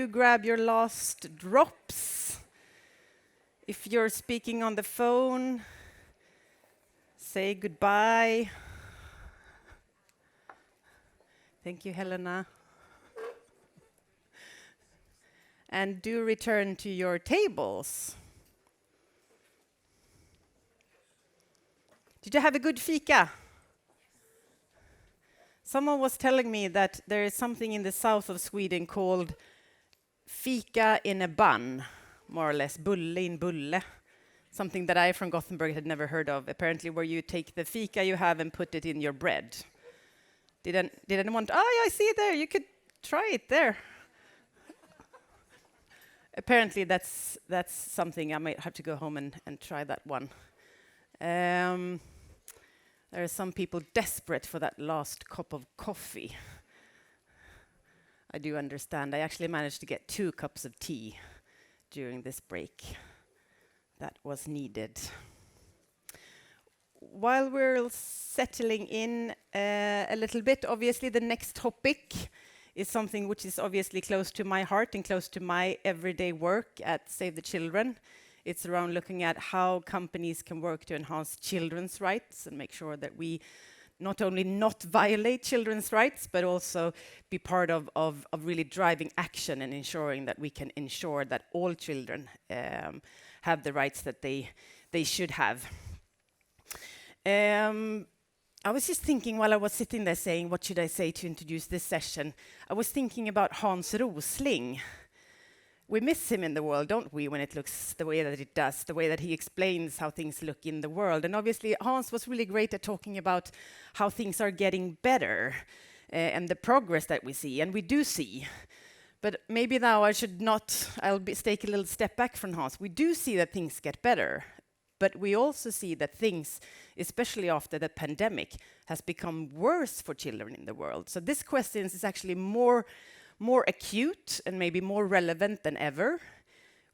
you grab your last drops? If you're speaking on the phone, say goodbye. Thank you, Helena. And do return to your tables. Did you have a good fika? Someone was telling me that there is something in the south of Sweden called fika in a bun, more or less, bulle in bulle. Something that I from Gothenburg had never heard of, apparently, where you take the fika you have and put it in your bread. Did anyone? Oh, yeah, I see it there. You could try it there. Apparently, that's something I might have to go home and try that one. There are some people desperate for that last cup of coffee. I do understand. I actually managed to get 2 cups of tea during this break. That was needed. While we're settling in a little bit, obviously the next topic is something which is obviously close to my heart and close to my everyday work at Save the Children. It's around looking at how companies can work to enhance children's rights and make sure that we not only not violate children's rights, but also be part of really driving action and ensuring that we can ensure that all children have the rights that they should have. I was just thinking while I was sitting there saying, what should I say to introduce this session? I was thinking about Hans Rosling. We miss him in the world, don't we, when it looks the way that it does, the way that he explains how things look in the world. And obviously, Hans was really great at talking about how things are getting better and the progress that we see, and we do see. But maybe now I'll take a little step back from Hans. We do see that things get better, but we also see that things, especially after the pandemic, has become worse for children in the world. So this question is actually more acute and maybe more relevant than ever.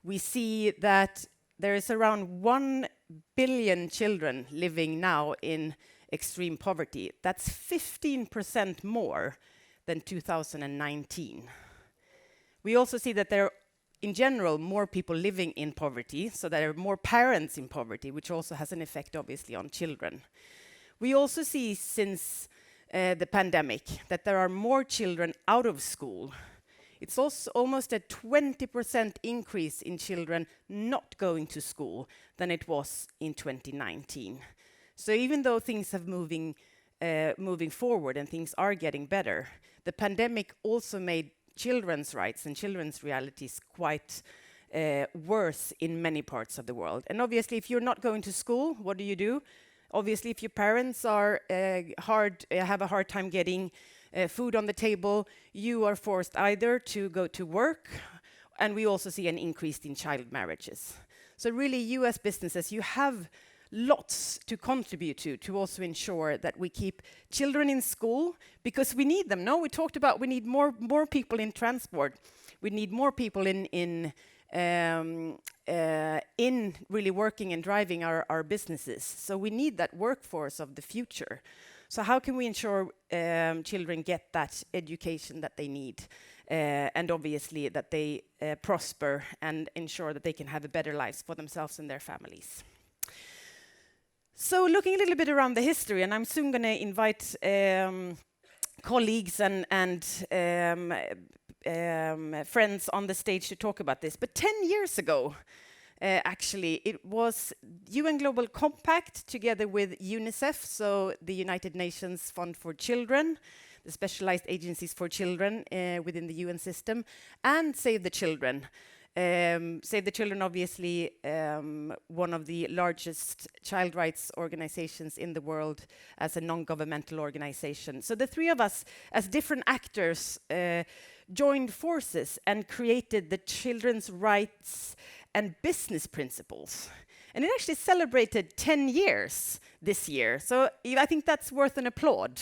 We see that there is around 1 billion children living now in extreme poverty. That's 15% more than 2019. We also see that there are, in general, more people living in poverty, so there are more parents in poverty, which also has an effect, obviously, on children. We also see, since the pandemic, that there are more children out of school. It's also almost a 20% increase in children not going to school than it was in 2019. So even though things have moving forward and things are getting better, the pandemic also made children's rights and children's realities quite worse in many parts of the world. And obviously, if you're not going to school, what do? Obviously, if your parents are have a hard time getting food on the table, you are forced either to go to work, and we also see an increase in child marriages. So really, you as businesses, you have lots to contribute to also ensure that we keep children in school, because we need them. No, we talked about we need more people in transport. We need more people in really working and driving our businesses. So we need that workforce of the future. So how can we ensure children get that education that they need, and obviously that they prosper and ensure that they can have a better lives for themselves and their families? So looking a little bit around the history, and I'm soon going to invite colleagues and friends on the stage to talk about this. But 10 years ago, actually, it was UN Global Compact together with UNICEF, so the United Nations Fund for Children, the specialized agencies for children within the UN system, and Save the Children. Save the Children, obviously, one of the largest child rights organizations in the world as a non-governmental organization. So the three of us, as different actors, joined forces and created the Children's Rights and Business Principles. And it actually celebrated 10 years this year. So I think that's worth an applaud.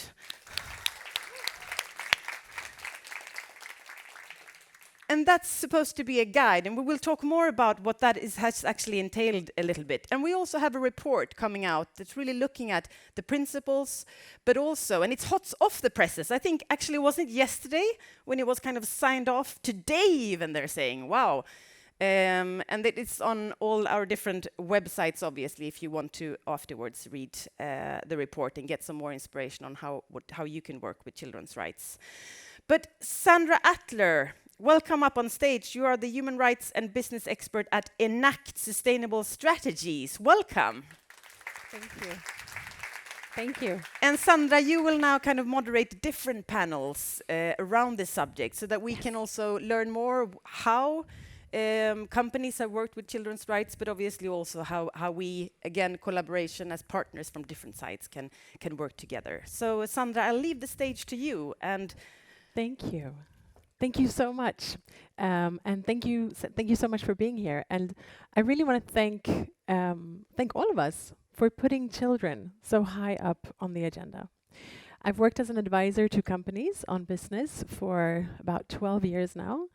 And that's supposed to be a guide, and we will talk more about what that has actually entailed a little bit. And we also have a report coming out that's really looking at the principles, but also, and it's hot off the presses. I think actually wasn't yesterday when it was kind of signed off. Today even they're saying, wow. And it's on all our different websites, obviously, if you want to afterwards read the report and get some more inspiration on how you can work with children's rights. But Sandra Atler, welcome up on stage. You are the human rights and business expert at Enact Sustainable Strategies. Welcome. Thank you. Thank you. And Sandra, you will now kind of moderate different panels around this subject so that we can also learn more how companies have worked with children's rights, but obviously also how we, again, collaboration as partners from different sides can work together. So Sandra, I'll leave the stage to you. And thank you. Thank you so much. And thank you so much for being here. And I really want to thank all of us for putting children so high up on the agenda. I've worked as an advisor to companies on business for about 12 years now.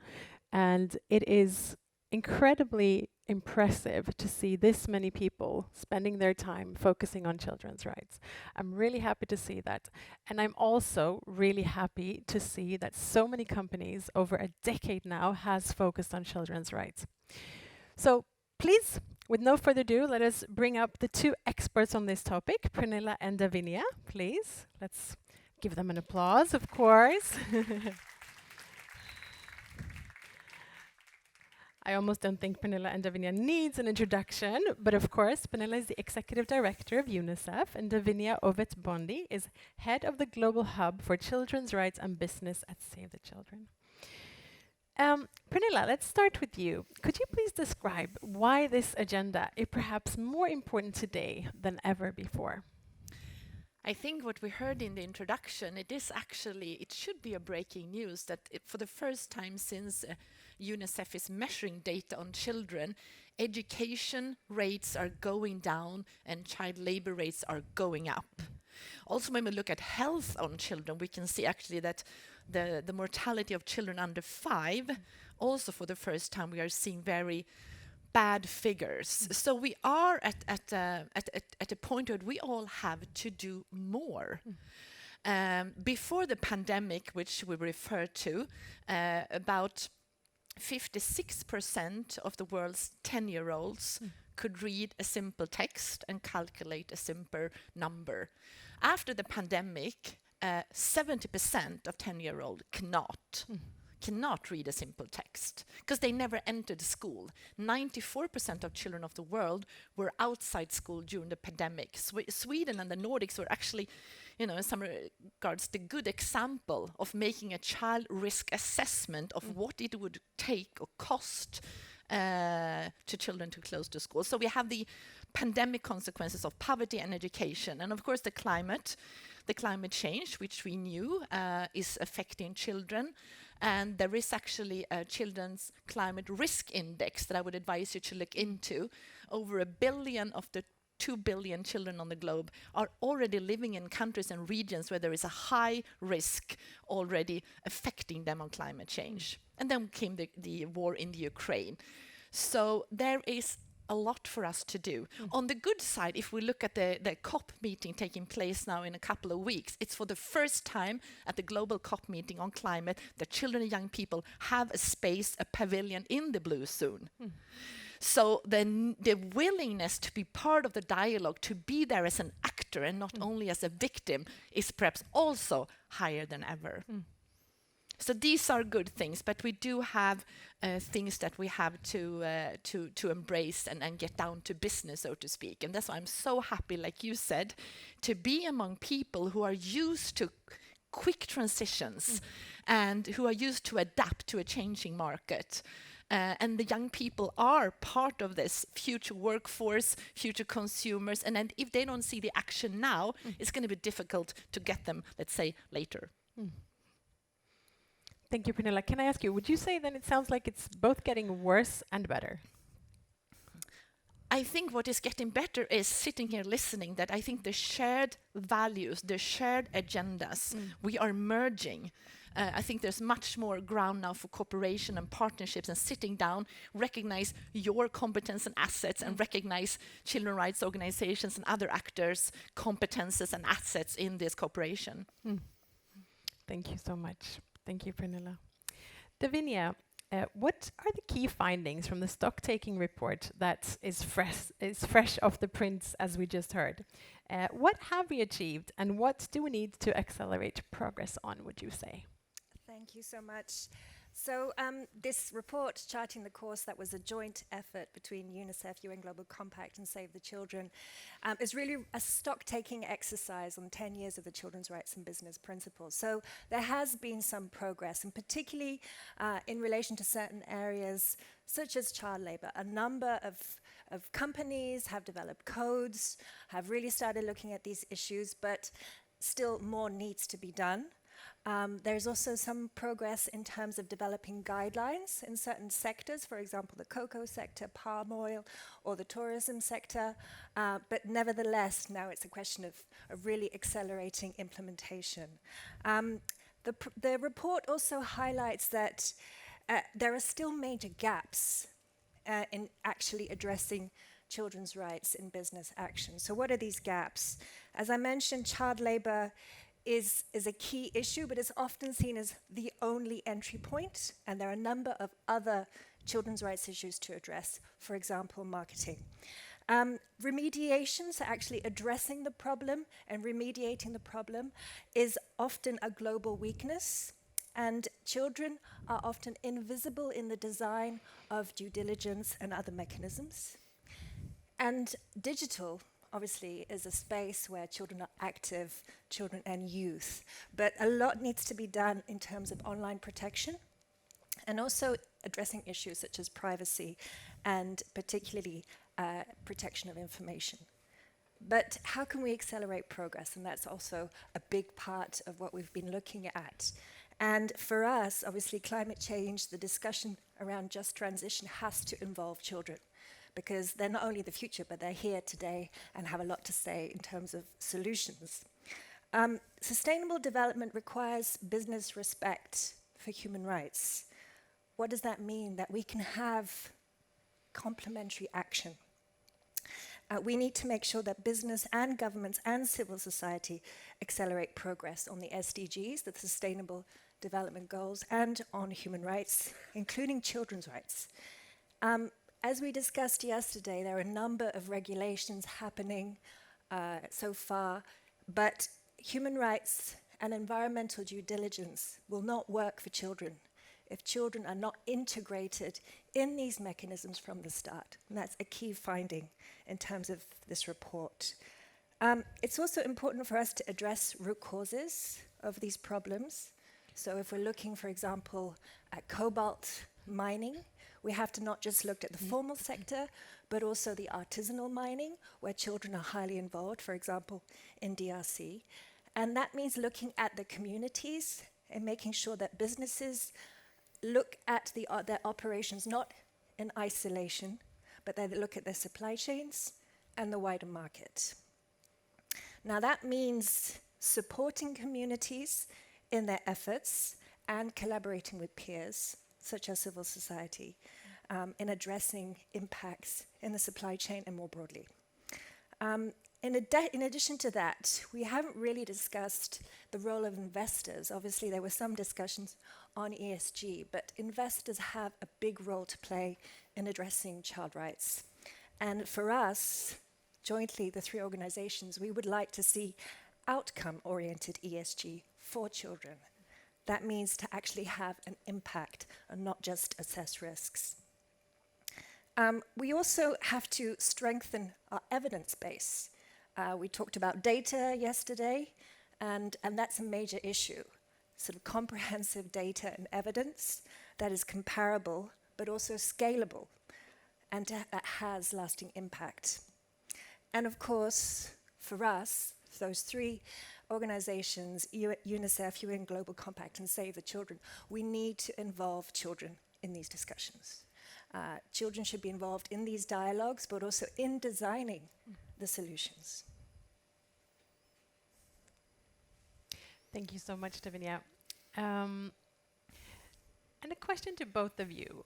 And it is incredibly impressive to see this many people spending their time focusing on children's rights. I'm really happy to see that. And I'm also really happy to see that so many companies over a decade now has focused on children's rights. So please, with no further ado, let us bring up the two experts on this topic, Pernilla and Davinia, please. Let's give them an applause, of course. I almost don't think Pernilla and Davinia needs an introduction, but of course, Pernilla is the executive director of UNICEF, and Davinia Ovett Bondi is head of the global hub for children's rights and business at Save the Children. Pernilla, let's start with you. Could you please describe why this agenda is perhaps more important today than ever before? I think what we heard in the introduction, it should be a breaking news that for the first time since UNICEF is measuring data on children, education rates are going down and child labor rates are going up. Also, when we look at health on children, we can see actually that the mortality of children under 5, also for the first time, we are seeing very bad figures. So we are at a point where we all have to do more. Before the pandemic, which we refer to, about 56% of the world's 10-year-olds could read a simple text and calculate a simple number. After the pandemic, 70% of 10-year-olds cannot read a simple text because they never entered school. 94% of children of the world were outside school during the pandemic. Sweden and the Nordics were actually, in some regards, the good example of making a child risk assessment of what it would take or cost to children to close to school. So we have the pandemic consequences of poverty and education, and of course the climate change, which we knew is affecting children. And there is actually a children's climate risk index that I would advise you to look into. Over 1 billion of the 2 billion children on the globe are already living in countries and regions where there is a high risk already affecting them on climate change. And then came the war in the Ukraine. So there is a lot for us to do. On the good side, if we look at the COP meeting taking place now in a couple of weeks, it's for the first time at the global COP meeting on climate that children and young people have a space, a pavilion in the blue zone. So the willingness to be part of the dialogue, to be there as an actor and not only as a victim, is perhaps also higher than ever. So these are good things, but we do have things that we have to embrace and get down to business, so to speak. And that's why I'm so happy, like you said, to be among people who are used to quick transitions and who are used to adapt to a changing market. And the young people are part of this future workforce, future consumers. And then if they don't see the action now, it's going to be difficult to get them, let's say, later. Thank you, Pernilla. Can I ask you, would you say then it sounds like it's both getting worse and better? I think what is getting better is sitting here listening, that I think the shared values, the shared agendas, we are merging. I think there's much more ground now for cooperation and partnerships and sitting down, recognize your competence and assets, and recognize children's rights organizations and other actors' competences and assets in this cooperation. Thank you so much. Thank you, Pernilla. Davinia, what are the key findings from the stock-taking report that is fresh off the prints, as we just heard? What have we achieved, and what do we need to accelerate progress on, would you say? Thank you so much. So this report, Charting the Course, that was a joint effort between UNICEF, UN Global Compact and Save the Children, is really a stock-taking exercise on 10 years of the children's rights and business principles. So there has been some progress, and particularly in relation to certain areas such as child labour. A number of companies have developed codes, have really started looking at these issues, but still more needs to be done. There's also some progress in terms of developing guidelines in certain sectors, for example, the cocoa sector, palm oil, or the tourism sector. But nevertheless, now it's a question of really accelerating implementation. The report also highlights that there are still major gaps in actually addressing children's rights in business action. So what are these gaps? As I mentioned, child labour is a key issue, but it's often seen as the only entry point, and there are a number of other children's rights issues to address, for example, marketing. Remediation, so actually addressing the problem and remediating the problem, is often a global weakness, and children are often invisible in the design of due diligence and other mechanisms. And digital, obviously, is a space where children are active, children and youth. But a lot needs to be done in terms of online protection, and also addressing issues such as privacy and particularly protection of information. But how can we accelerate progress? And that's also a big part of what we've been looking at. And for us, obviously, climate change, the discussion around just transition has to involve children, because they're not only the future, but they're here today and have a lot to say in terms of solutions. Sustainable development requires business respect for human rights. What does that mean? That we can have complementary action. We need to make sure that business and governments and civil society accelerate progress on the SDGs, the Sustainable Development Goals, and on human rights, including children's rights. As we discussed yesterday, there are a number of regulations happening so far, but human rights and environmental due diligence will not work for children if children are not integrated in these mechanisms from the start. And that's a key finding in terms of this report. It's also important for us to address root causes of these problems. So if we're looking, for example, at cobalt mining, we have to not just look at the formal sector, but also the artisanal mining, where children are highly involved, for example, in DRC. And that means looking at the communities and making sure that businesses look at their operations not in isolation, but they look at their supply chains and the wider market. Now that means supporting communities in their efforts and collaborating with peers, such as civil society, in addressing impacts in the supply chain and more broadly. In addition to that, we haven't really discussed the role of investors. Obviously, there were some discussions on ESG, but investors have a big role to play in addressing child rights. And for us, jointly, the three organizations, we would like to see outcome-oriented ESG for children. That means to actually have an impact and not just assess risks. We also have to strengthen our evidence base. We talked about data yesterday, and that's a major issue. Sort of comprehensive data and evidence that is comparable, but also scalable, and that has lasting impact. And of course, for us, those three organizations, UNICEF, UN Global Compact, and Save the Children, we need to involve children in these discussions. Children should be involved in these dialogues, but also in designing the solutions. Thank you so much, Davinia. And a question to both of you.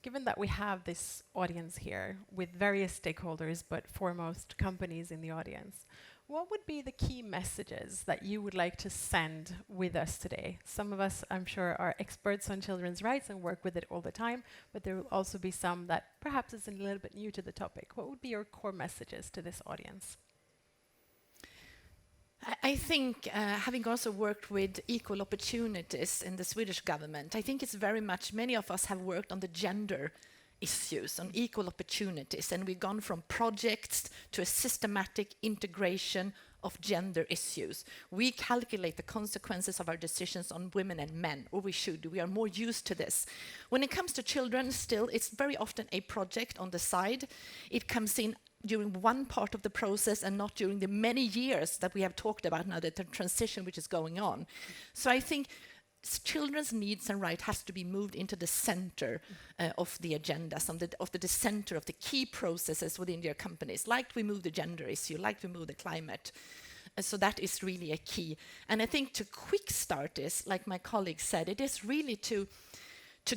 Given that we have this audience here with various stakeholders, but foremost companies in the audience, what would be the key messages that you would like to send with us today? Some of us, I'm sure, are experts on children's rights and work with it all the time, but there will also be some that perhaps is a little bit new to the topic. What would be your core messages to this audience? I think, having also worked with equal opportunities in the Swedish government, I think it's very much, many of us have worked on the gender issues, on equal opportunities, and we've gone from projects to a systematic integration of gender issues. We calculate the consequences of our decisions on women and men, or we should. We are more used to this. When it comes to children, still, it's very often a project on the side. It comes in during one part of the process and not during the many years that we have talked about now, that the transition which is going on. So I think children's needs and rights has to be moved into the center of the agenda, the center of the key processes within your companies, like we move the gender issue, like we move the climate. So that is really a key. And I think to quick start this, like my colleague said, it is really to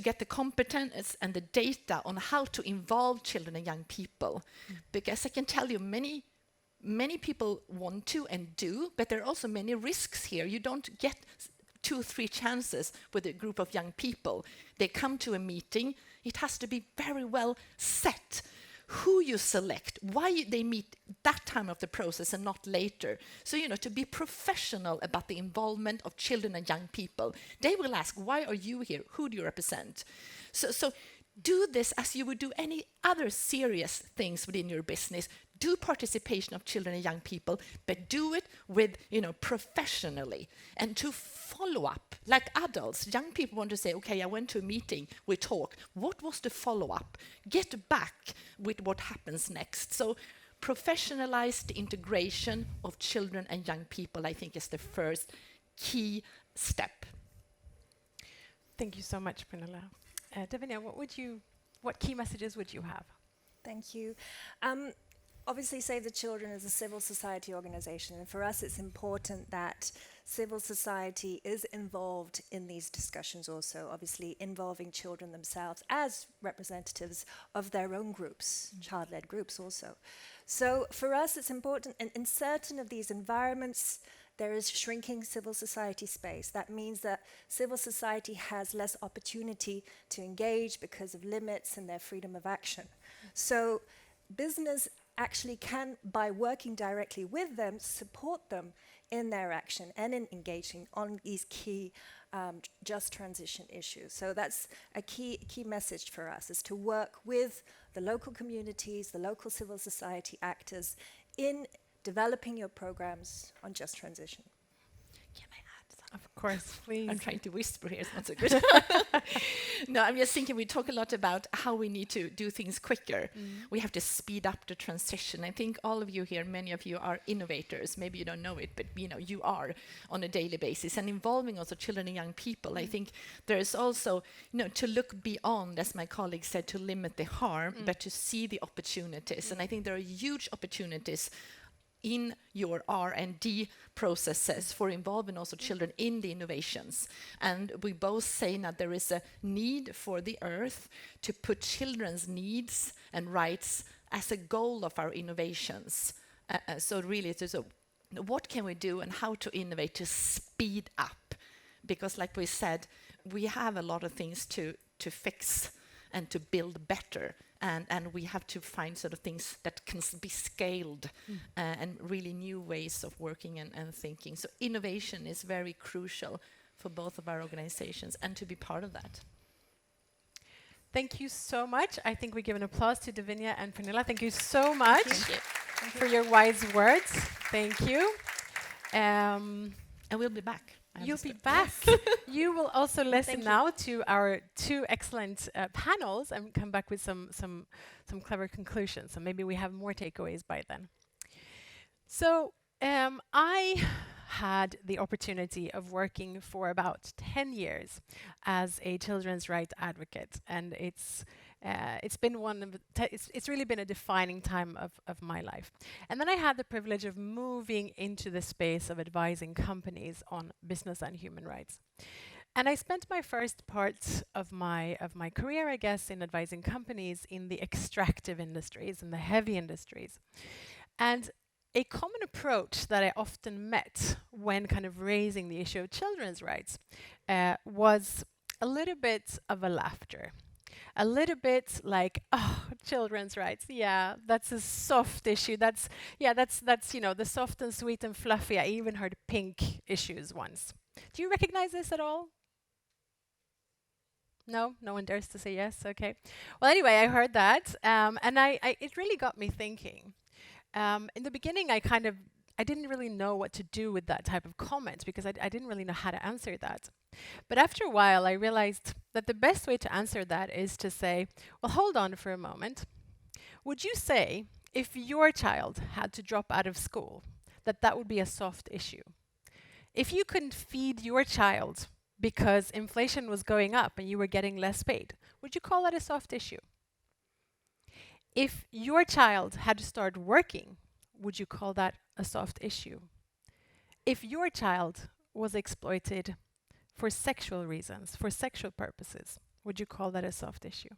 get the competence and the data on how to involve children and young people. Because I can tell you, many people want to and do, but there are also many risks here. You don't get 2 or 3 chances with a group of young people. They come to a meeting. It has to be very well set. Who you select, why they meet that time of the process and not later. So, to be professional about the involvement of children and young people. They will ask, why are you here? Who do you represent? So do this as you would do any other serious things within your business. Do participation of children and young people, but do it with, professionally. And to follow up, like adults, young people want to say, okay, I went to a meeting, we talk. What was the follow-up? Get back with what happens next. So professionalize the integration of children and young people, I think, is the first key step. Thank you so much, Pernilla. Davinia, what key messages would you have? Thank you. Obviously, Save the Children is a civil society organization, and for us it's important that civil society is involved in these discussions also, obviously involving children themselves as representatives of their own groups, child-led groups also. So for us it's important, and in certain of these environments there is shrinking civil society space. That means that civil society has less opportunity to engage because of limits in their freedom of action. So business actually can, by working directly with them, support them in their action and in engaging on these key just transition issues. So that's a key message for us, is to work with the local communities, the local civil society actors in developing your programs on just transition. Can I add something? Of course, please. I'm trying to whisper here, it's not so good. No, I'm just thinking we talk a lot about how we need to do things quicker. We have to speed up the transition. I think all of you here, many of you are innovators. Maybe you don't know it, but you are on a daily basis. And involving also children and young people, I think there is also, to look beyond, as my colleague said, to limit the harm, but to see the opportunities. And I think there are huge opportunities in your R&D processes for involving also children in the innovations. And we both say that there is a need for the earth to put children's needs and rights as a goal of our innovations. So really it is what can we do and how to innovate to speed up? Because like we said, we have a lot of things to fix and to build better. And we have to find sort of things that can be scaled and really new ways of working and thinking. So innovation is very crucial for both of our organizations and to be part of that. Thank you so much. I think we give an applause to Davinia and Pernilla. Thank you so much for your wise words. Thank you. And we'll be back. You'll be back. You will also listen now to our 2 excellent panels and come back with some clever conclusions. So maybe we have more takeaways by then. So I had the opportunity of working for about 10 years as a children's rights advocate, and it's been it's really been a defining time of my life. And then I had the privilege of moving into the space of advising companies on business and human rights. And I spent my first part of my career, I guess, in advising companies in the extractive industries, in the heavy industries. And a common approach that I often met when kind of raising the issue of children's rights was a little bit of a laughter. A little bit like, oh, children's rights, yeah, that's a soft issue. That's the soft and sweet and fluffy. I even heard pink issues once. Do you recognize this at all? No? No one dares to say yes? Okay. Well, anyway, I heard that, and it really got me thinking. In the beginning, I didn't really know what to do with that type of comment because I didn't really know how to answer that. But after a while, I realized that the best way to answer that is to say, well, hold on for a moment. Would you say if your child had to drop out of school, that would be a soft issue? If you couldn't feed your child because inflation was going up and you were getting less paid, would you call that a soft issue? If your child had to start working, would you call that a soft issue? If your child was exploited for sexual reasons, for sexual purposes, would you call that a soft issue?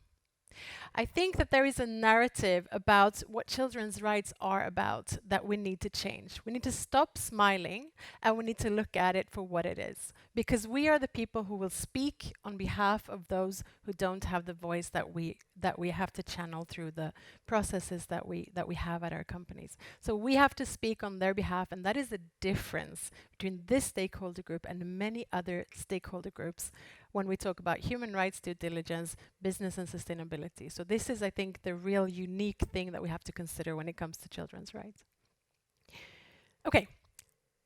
I think that there is a narrative about what children's rights are about that we need to change. We need to stop smiling and we need to look at it for what it is. Because we are the people who will speak on behalf of those who don't have the voice that we have to channel through the processes that we have at our companies. So we have to speak on their behalf, and that is the difference between this stakeholder group and many other stakeholder groups when we talk about human rights, due diligence, business and sustainability. So this is, I think, the real unique thing that we have to consider when it comes to children's rights. Okay,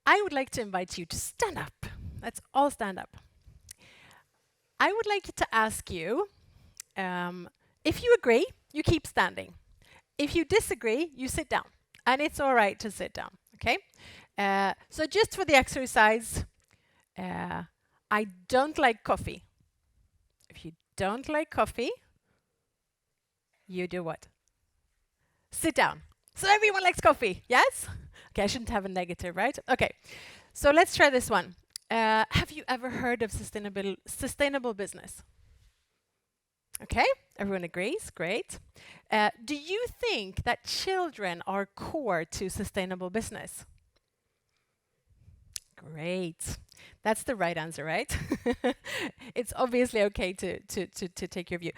I would like to invite you to stand up. Let's all stand up. I would like to ask you, if you agree, you keep standing. If you disagree, you sit down. And it's all right to sit down, okay? So just for the exercise, I don't like coffee. If you don't like coffee, you do what? Sit down. So everyone likes coffee, yes? Okay, I shouldn't have a negative, right? Okay, so let's try this one. Have you ever heard of sustainable business? Okay, everyone agrees, great. Do you think that children are core to sustainable business? Great. That's the right answer, right? It's obviously okay to take your view.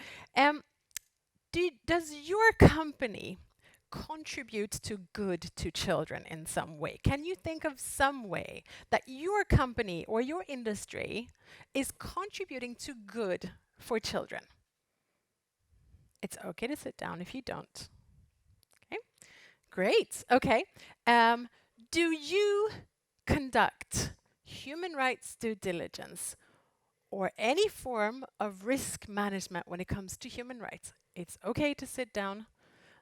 Does your company contribute to good to children in some way? Can you think of some way that your company or your industry is contributing to good for children? It's okay to sit down if you don't. Okay, great. Okay. Do you conduct human rights due diligence or any form of risk management when it comes to human rights? It's okay to sit down.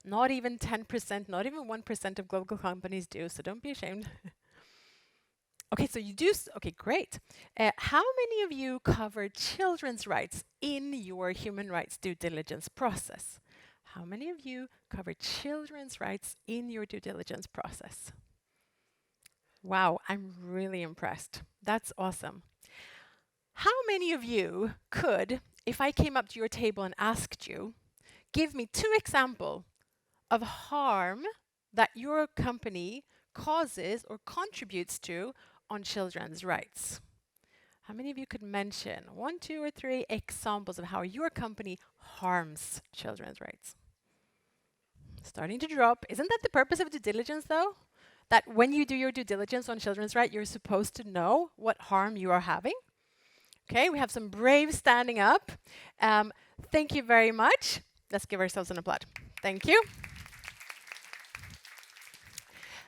Not even 10%, not even 1% of global companies do, so don't be ashamed. Okay, so you do, okay, great. How many of you cover children's rights in your human rights due diligence process? How many of you cover children's rights in your due diligence process? Wow, I'm really impressed. That's awesome. How many of you could, if I came up to your table and asked you, give me 2 examples of harm that your company causes or contributes to on children's rights? How many of you could mention 1, 2, or 3 examples of how your company harms children's rights? Starting to drop. Isn't that the purpose of due diligence, though? That when you do your due diligence on children's rights, you're supposed to know what harm you are having. Okay, we have some brave standing up. Thank you very much. Let's give ourselves an applause. Thank you.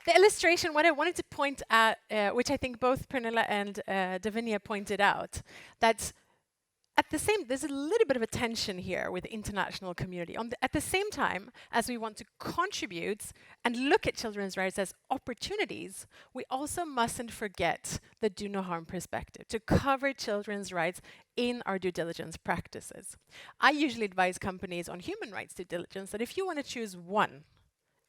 The illustration, what I wanted to point at, which I think both Pernilla and Davinia pointed out, that there's a little bit of a tension here with the international community. At the same time, as we want to contribute and look at children's rights as opportunities, we also mustn't forget the do no harm perspective, to cover children's rights in our due diligence practices. I usually advise companies on human rights due diligence that if you want to choose one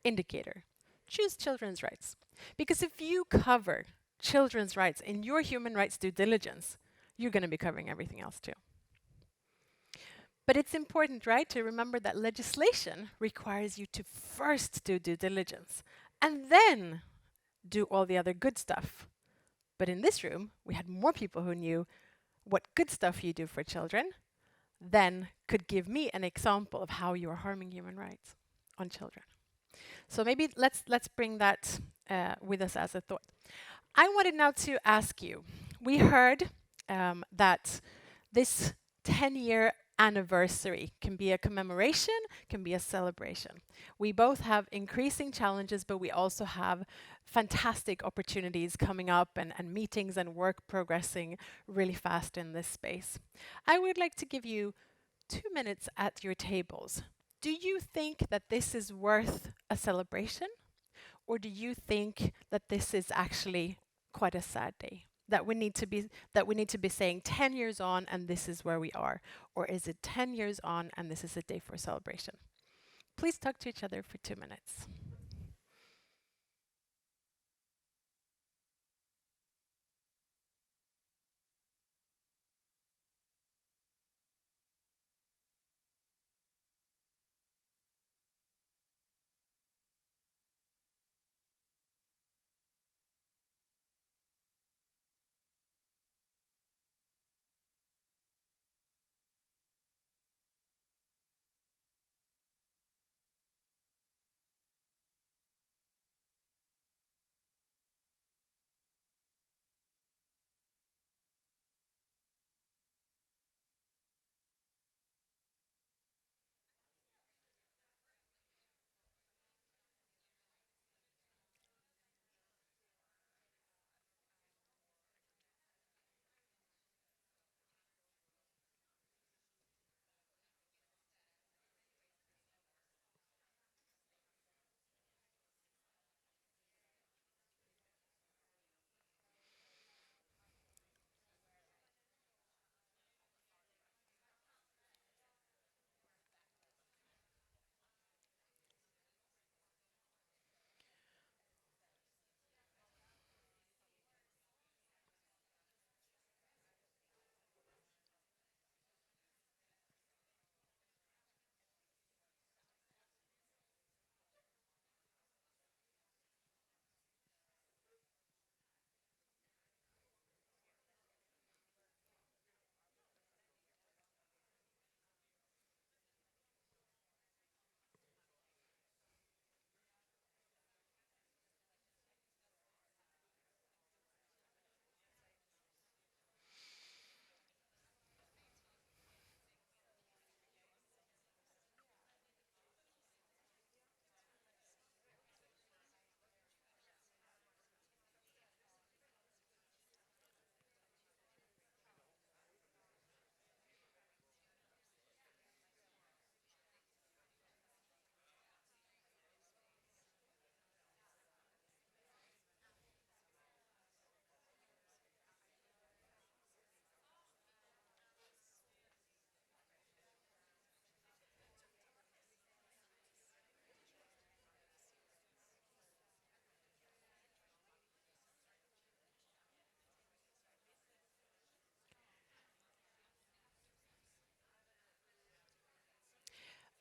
indicator, choose children's rights. Because if you cover children's rights in your human rights due diligence, you're going to be covering everything else too. But it's important, right, to remember that legislation requires you to first do due diligence and then do all the other good stuff. But in this room, we had more people who knew what good stuff you do for children than could give me an example of how you are harming human rights on children. So maybe let's bring that with us as a thought. I wanted now to ask you, we heard that this 10-year anniversary can be a commemoration, can be a celebration. We both have increasing challenges, but we also have fantastic opportunities coming up and meetings and work progressing really fast in this space. I would like to give you 2 minutes at your tables. Do you think that this is worth a celebration? Or do you think that this is actually quite a sad day? That we need to be saying 10 years on and this is where we are? Or is it 10 years on and this is a day for celebration? Please talk to each other for 2 minutes.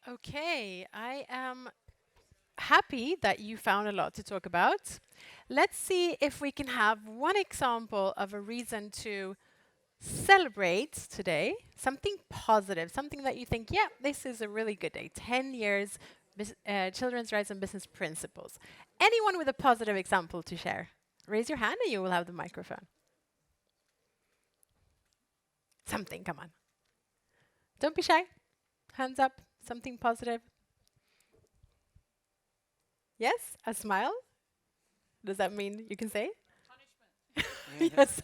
Okay, I am happy that you found a lot to talk about. Let's see if we can have one example of a reason to celebrate today, something positive, something that you think, yeah, this is a really good day. 10 years, children's rights and business principles. Anyone with a positive example to share? Raise your hand and you will have the microphone. Something, come on. Don't be shy. Hands up, something positive. Yes, a smile? Does that mean you can say? Punishment. Yes.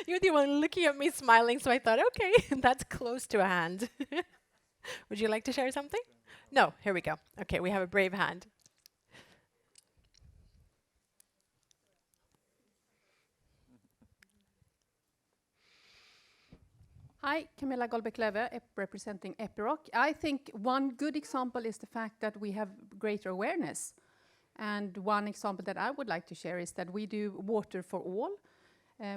You're the one looking at me smiling, so I thought, okay, that's close to a hand. Would you like to share something? No, here we go. Okay, we have a brave hand. Hi, Camilla Goldbeck-Löwe, representing Epiroc. I think one good example is the fact that we have greater awareness. And one example that I would like to share is that we do Water for All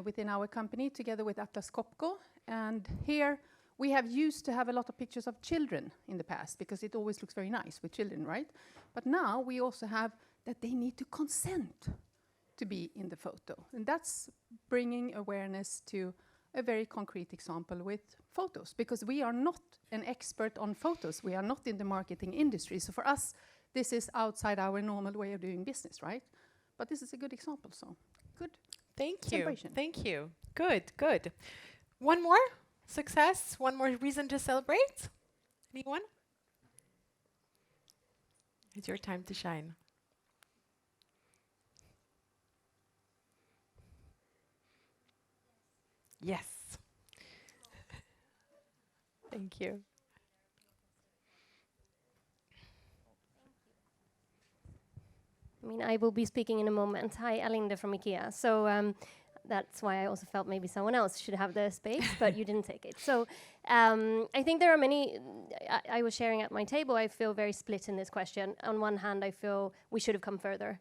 within our company together with Atlas Copco. And here we have used to have a lot of pictures of children in the past because it always looks very nice with children, right? But now we also have that they need to consent to be in the photo. And that's bringing awareness to a very concrete example with photos, because we are not an expert on photos. We are not in the marketing industry. So for us, this is outside our normal way of doing business, right? But this is a good example, so good. Thank you. Celebration. Thank you. Good, good. One more success, one more reason to celebrate? Anyone? It's your time to shine. Yes. Thank you. I mean, I will be speaking in a moment. Hi, Alinda from IKEA. So that's why I also felt maybe someone else should have the space, but you didn't take it. So I think there are many, I was sharing at my table, I feel very split in this question. On one hand, I feel we should have come further.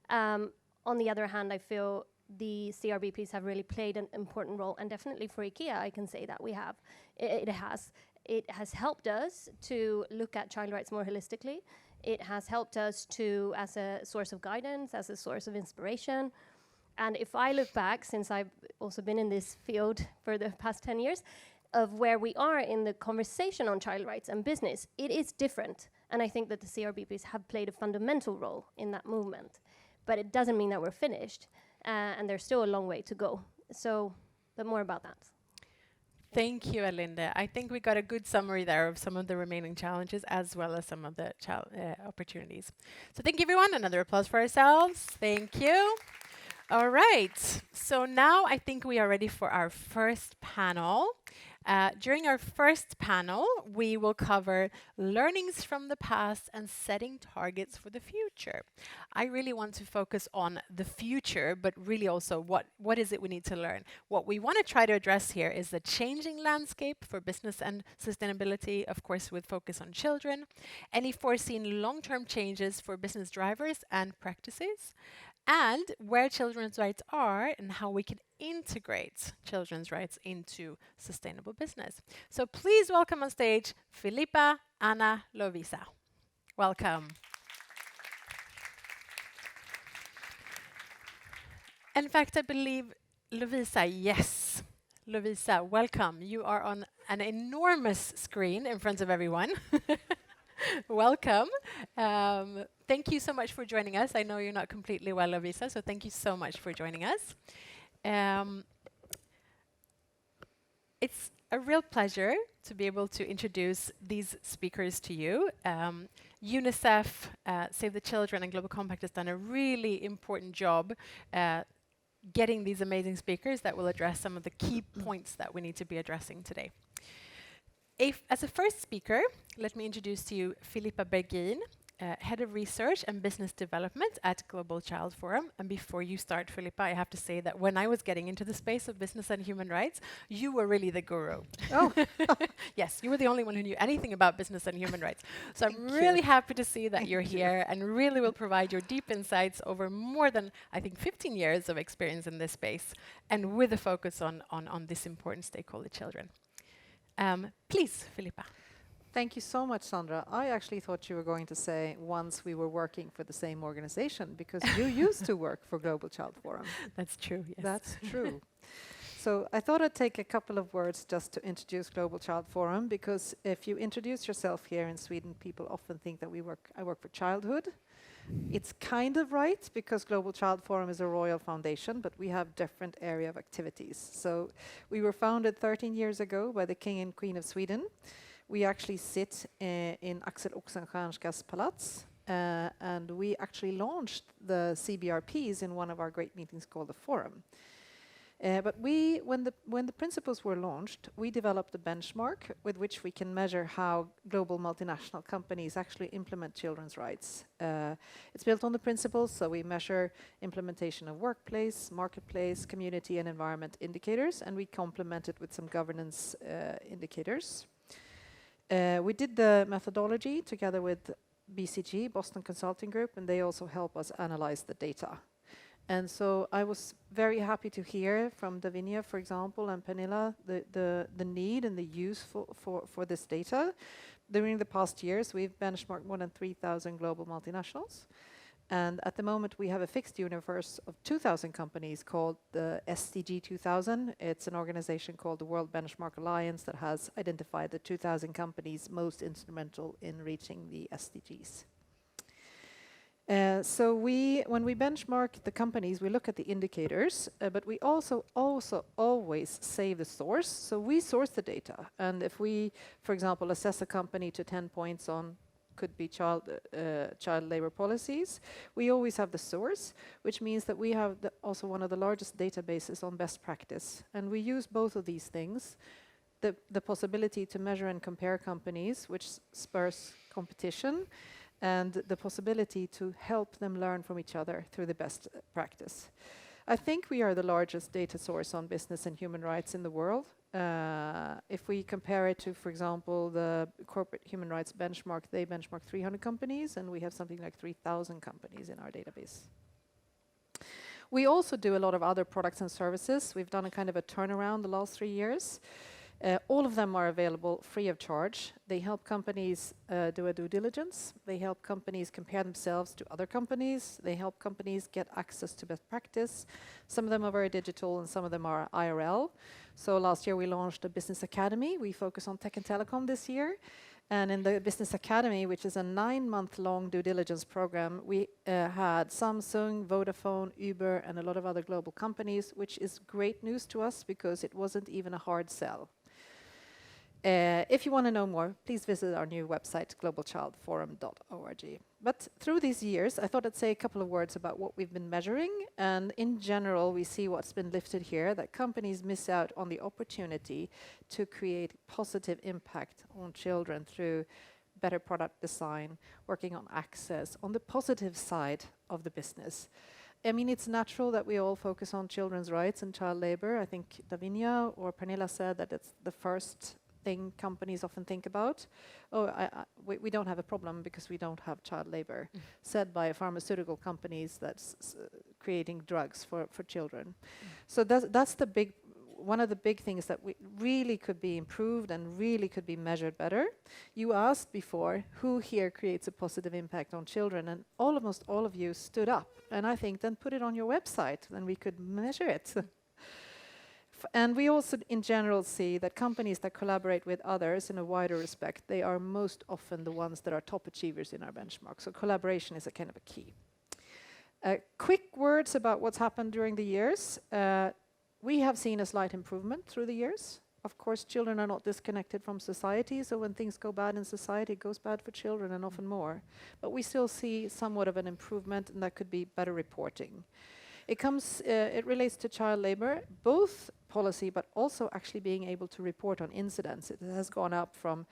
On the other hand, I feel the CRBPs have really played an important role, and definitely for IKEA, I can say that we have. It has helped us to look at child rights more holistically. It has helped us to, as a source of guidance, as a source of inspiration. And if I look back, since I've also been in this field for the past 10 years, of where we are in the conversation on child rights and business, it is different. And I think that the CRBPs have played a fundamental role in that movement. But it doesn't mean that we're finished. And there's still a long way to go. So, but more about that. Thank you, Alinda. I think we got a good summary there of some of the remaining challenges as well as some of the opportunities. So thank you, everyone. Another applause for ourselves. Thank you. All right. So now I think we are ready for our first panel. During our first panel, we will cover learnings from the past and setting targets for the future. I really want to focus on the future, but really also what is it we need to learn. What we want to try to address here is the changing landscape for business and sustainability, of course, with focus on children, any foreseen long-term changes for business drivers and practices, and where children's rights are and how we can integrate children's rights into sustainable business. So please welcome on stage Filippa, Anna, Lovisa. Welcome. In fact, I believe Lovisa, yes. Lovisa, welcome. You are on an enormous screen in front of everyone. Welcome. Thank you so much for joining us. I know you're not completely well, Lovisa, so thank you so much for joining us. It's a real pleasure to be able to introduce these speakers to you. UNICEF, Save the Children and Global Compact has done a really important job getting these amazing speakers that will address some of the key points that we need to be addressing today. As a first speaker, let me introduce to you Filippa Bergin, Head of Research and Business Development at Global Child Forum. And before you start, Filippa, I have to say that when I was getting into the space of business and human rights, you were really the guru. Oh. Yes, you were the only one who knew anything about business and human rights. So I'm really happy to see that you're here and really will provide your deep insights over more than, I think, 15 years of experience in this space, and with a focus on this important stakeholder, children. Please, Filippa. Thank you so much, Sandra. I actually thought you were going to say once we were working for the same organization, because you used to work for Global Child Forum. That's true, yes. That's true. So I thought I'd take a couple of words just to introduce Global Child Forum, because if you introduce yourself here in Sweden, people often think that I work for childhood. It's kind of right, because Global Child Forum is a royal foundation, but we have different area of activities. So we were founded 13 years ago by the King and Queen of Sweden. We actually sit in Axel Oxenstierna's Palats, and we actually launched the CBRPs in one of our great meetings called the Forum. But when the principles were launched, we developed a benchmark with which we can measure how global multinational companies actually implement children's rights. It's built on the principles, so we measure implementation of workplace, marketplace, community and environment indicators, and we complement it with some governance indicators. We did the methodology together with BCG, Boston Consulting Group, and they also help us analyze the data. And so I was very happy to hear from Davinia, for example, and Pernilla, the need and the use for this data. During the past years, we've benchmarked more than 3,000 global multinationals. And at the moment, we have a fixed universe of 2,000 companies called the SDG 2000. It's an organization called the World Benchmark Alliance that has identified the 2,000 companies most instrumental in reaching the SDGs. So when we benchmark the companies, we look at the indicators, but we also always save the source. So we source the data. And if we, for example, assess a company to 10 points on could be child labor policies, we always have the source, which means that we have also one of the largest databases on best practice. And we use both of these things, the possibility to measure and compare companies, which spurs competition, and the possibility to help them learn from each other through the best practice. I think we are the largest data source on business and human rights in the world. If we compare it to, for example, the corporate human rights benchmark, they benchmark 300 companies, and we have something like 3,000 companies in our database. We also do a lot of other products and services. We've done a kind of a turnaround the last 3 years. All of them are available free of charge. They help companies do a due diligence. They help companies compare themselves to other companies. They help companies get access to best practice. Some of them are very digital and some of them are IRL. So last year we launched a business academy. We focus on tech and telecom this year. And in the business academy, which is a 9-month-long due diligence program, we had Samsung, Vodafone, Uber, and a lot of other global companies, which is great news to us because it wasn't even a hard sell. If you want to know more, please visit our new website, globalchildforum.org. But through these years, I thought I'd say a couple of words about what we've been measuring. And in general, we see what's been lifted here, that companies miss out on the opportunity to create positive impact on children through better product design, working on access, on the positive side of the business. I mean, it's natural that we all focus on children's rights and child labor. I think Davinia or Pernilla said that it's the first thing companies often think about. Oh, we don't have a problem because we don't have child labor, said by pharmaceutical companies that's creating drugs for children. So that's one of the big things that we really could be improved and really could be measured better. You asked before, who here creates a positive impact on children? And almost all of you stood up. And I think then put it on your website, then we could measure it. And we also, in general, see that companies that collaborate with others in a wider respect, they are most often the ones that are top achievers in our benchmark. So collaboration is a kind of a key. Quick words about what's happened during the years. We have seen a slight improvement through the years. Of course, children are not disconnected from society, so when things go bad in society, it goes bad for children and often more. But we still see somewhat of an improvement, and that could be better reporting. It relates to child labor, both policy but also actually being able to report on incidents. It has gone up from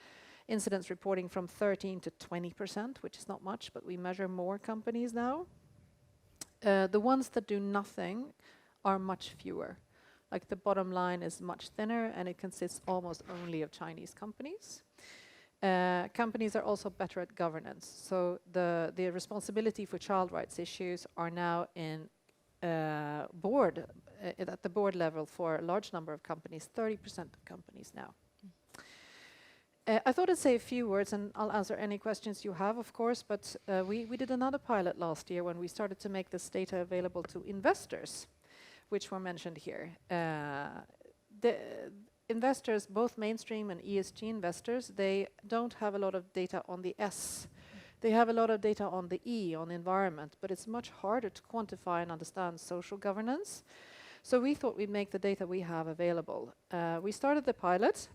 incidents reporting from 13 to 20%, which is not much, but we measure more companies now. The ones that do nothing are much fewer. Like the bottom line is much thinner, and it consists almost only of Chinese companies. Companies are also better at governance. So the responsibility for child rights issues are now in at the board level for a large number of companies, 30% of companies now. I thought I'd say a few words, and I'll answer any questions you have, of course, but we did another pilot last year when we started to make this data available to investors, which were mentioned here. The investors, both mainstream and ESG investors, they don't have a lot of data on the S. They have a lot of data on the E, on environment, but it's much harder to quantify and understand social governance. So we thought we'd make the data we have available. We started the pilot.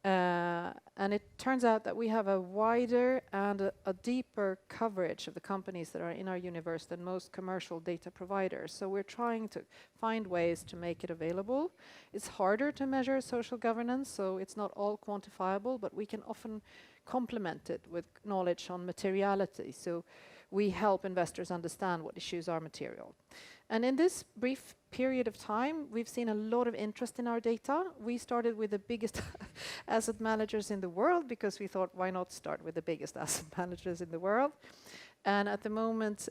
And it turns out that we have a wider and a deeper coverage of the companies that are in our universe than most commercial data providers. So we're trying to find ways to make it available. It's harder to measure social governance, so it's not all quantifiable, but we can often complement it with knowledge on materiality. So we help investors understand what issues are material. And in this brief period of time, we've seen a lot of interest in our data. We started with the biggest asset managers in the world because we thought, why not start with the biggest asset managers in the world? And at the moment,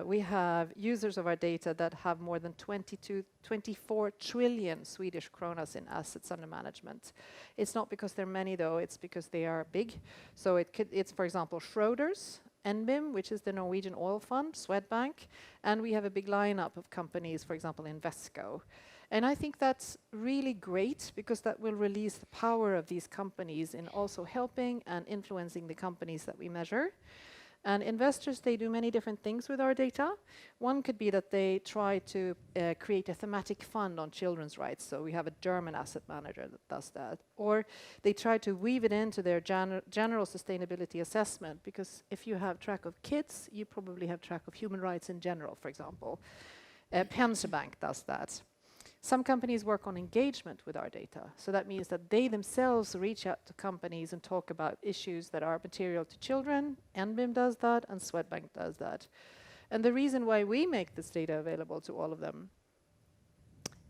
we have users of our data that have more than 24 trillion Swedish kronas in assets under management. It's not because there are many, though, it's because they are big. So it's, for example, Schroders, NBIM, which is the Norwegian oil fund, Swedbank, and we have a big lineup of companies, for example, Invesco. And I think that's really great because that will release the power of these companies in also helping and influencing the companies that we measure. And investors, they do many different things with our data. One could be that they try to create a thematic fund on children's rights. So we have a German asset manager that does that. Or they try to weave it into their general sustainability assessment, because if you have track of kids, you probably have track of human rights in general, for example. Penser Bank does that. Some companies work on engagement with our data. So that means that they themselves reach out to companies and talk about issues that are material to children. NBIM does that, and Swedbank does that. And the reason why we make this data available to all of them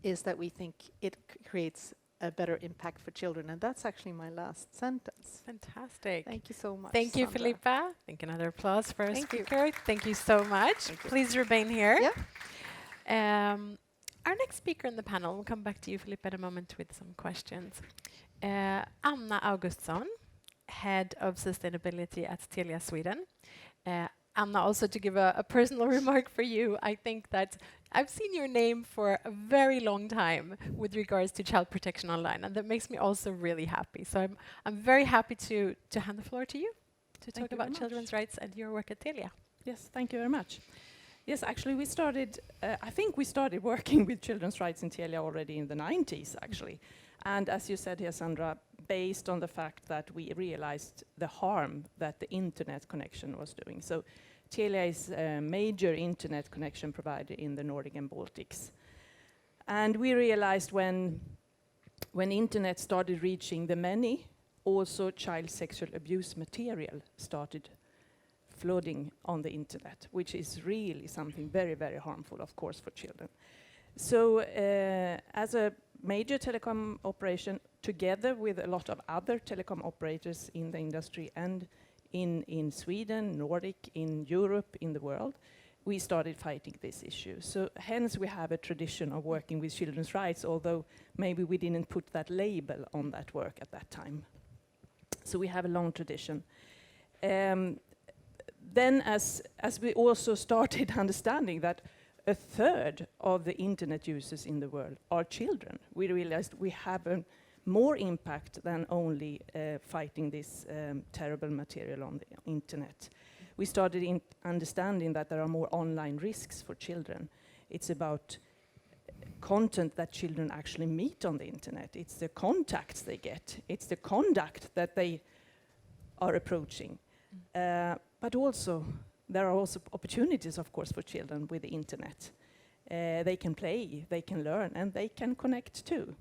is that we think it creates a better impact for children. And that's actually my last sentence. Fantastic. Thank you so much, Thank you, Sandra. Filippa. I think another applause for our Thank you. speaker. Thank you so much. Please remain here. Yeah. Our next speaker in the panel, we'll come back to you, Filippa, in a moment with some questions. Anna Augustsson, Head of Sustainability at Telia Sweden. Anna, also to give a personal remark for you, I think that I've seen your name for a very long time with regards to child protection online, and that makes me also really happy. So I'm very happy to hand the floor to you to talk about children's rights and your work at Telia. Yes, thank you very much. Yes, actually we started, I think we started working with children's rights in Telia already in the 90s, actually. And as you said here, Sandra, based on the fact that we realized the harm that the internet connection was doing. So Telia is a major internet connection provider in the Nordic and Baltics. And we realized when internet started reaching the many, also child sexual abuse material started flooding on the internet, which is really something very, very harmful, of course, for children. So as a major telecom operation, together with a lot of other telecom operators in the industry and in Sweden, Nordic, in Europe, in the world, we started fighting this issue. So hence we have a tradition of working with children's rights, although maybe we didn't put that label on that work at that time. So we have a long tradition. Then as we also started understanding that a third of the internet users in the world are children, we realized we have a more impact than only fighting this terrible material on the internet. We started understanding that there are more online risks for children. It's about content that children actually meet on the internet. It's the contacts they get. It's the conduct that they are approaching. But also, there are also opportunities, of course, for children with the internet. They can play, they can learn, and they can connect too.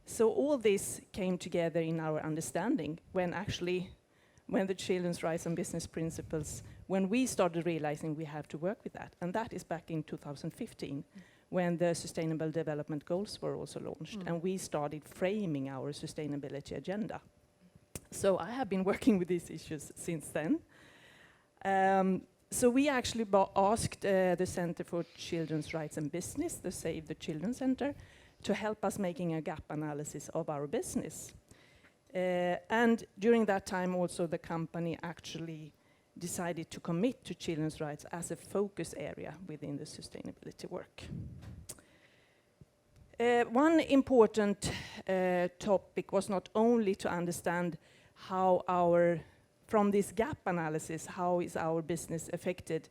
So all this came together in our understanding when the children's rights and business principles, when we started realizing we have to work with that. And that is back in 2015, when the Sustainable Development Goals were also launched, and we started framing our sustainability agenda. So I have been working with these issues since then. So we actually asked the Center for Children's Rights and Business, the Save the Children Center, to help us making a gap analysis of our business. And during that time also the company actually decided to commit to children's rights as a focus area within the sustainability work. One important topic was not only to understand from this gap analysis, how is our business affected,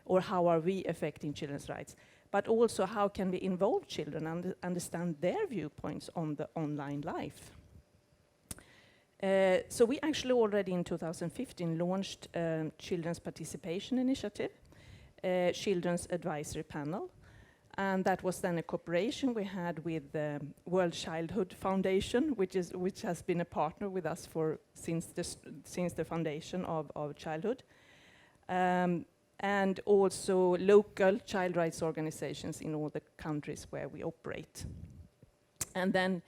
or how are we affecting children's rights, but also how can we involve children and understand their viewpoints on the online life. So we actually already in 2015 launched Children's Participation Initiative, Children's Advisory Panel, and that was then a cooperation we had with the World Childhood Foundation, which has been a partner with us since the foundation of childhood, and also local child rights organizations in all the countries where we operate. And then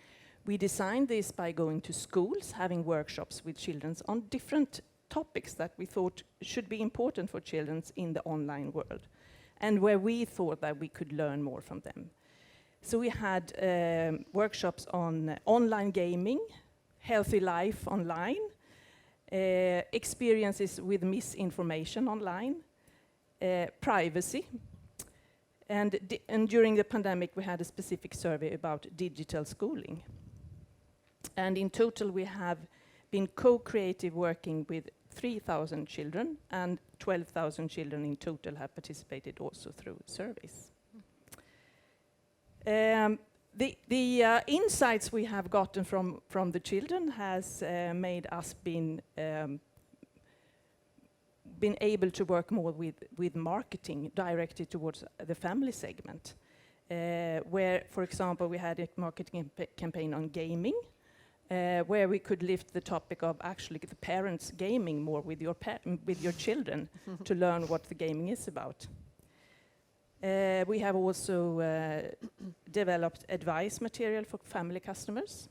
we designed this by going to schools, having workshops with children on different topics that we thought should be important for children in the online world, and where we thought that we could learn more from them. So we had workshops on online gaming, healthy life online, experiences with misinformation online, privacy, and during the pandemic we had a specific survey about digital schooling. And in total we have been co-creative working with 3,000 children, and 12,000 children in total have participated also through surveys. The insights we have gotten from the children has made us been able to work more with marketing directed towards the family segment, where, for example, we had a marketing campaign on gaming, where we could lift the topic of actually the parents gaming more with your children to learn what the gaming is about. We have also developed advice material for family customers.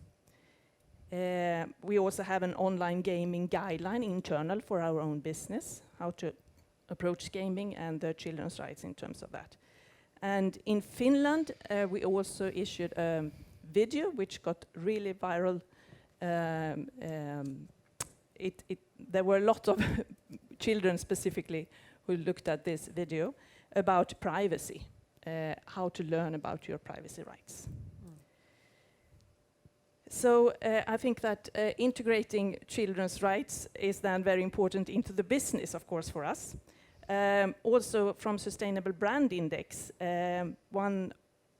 We also have an online gaming guideline internal for our own business, how to approach gaming and the children's rights in terms of that. And in Finland, we also issued a video which got really viral. There were a lot of children specifically who looked at this video about privacy, how to learn about your privacy rights. So I think that integrating children's rights is then very important into the business, of course, for us. Also from Sustainable Brand Index, one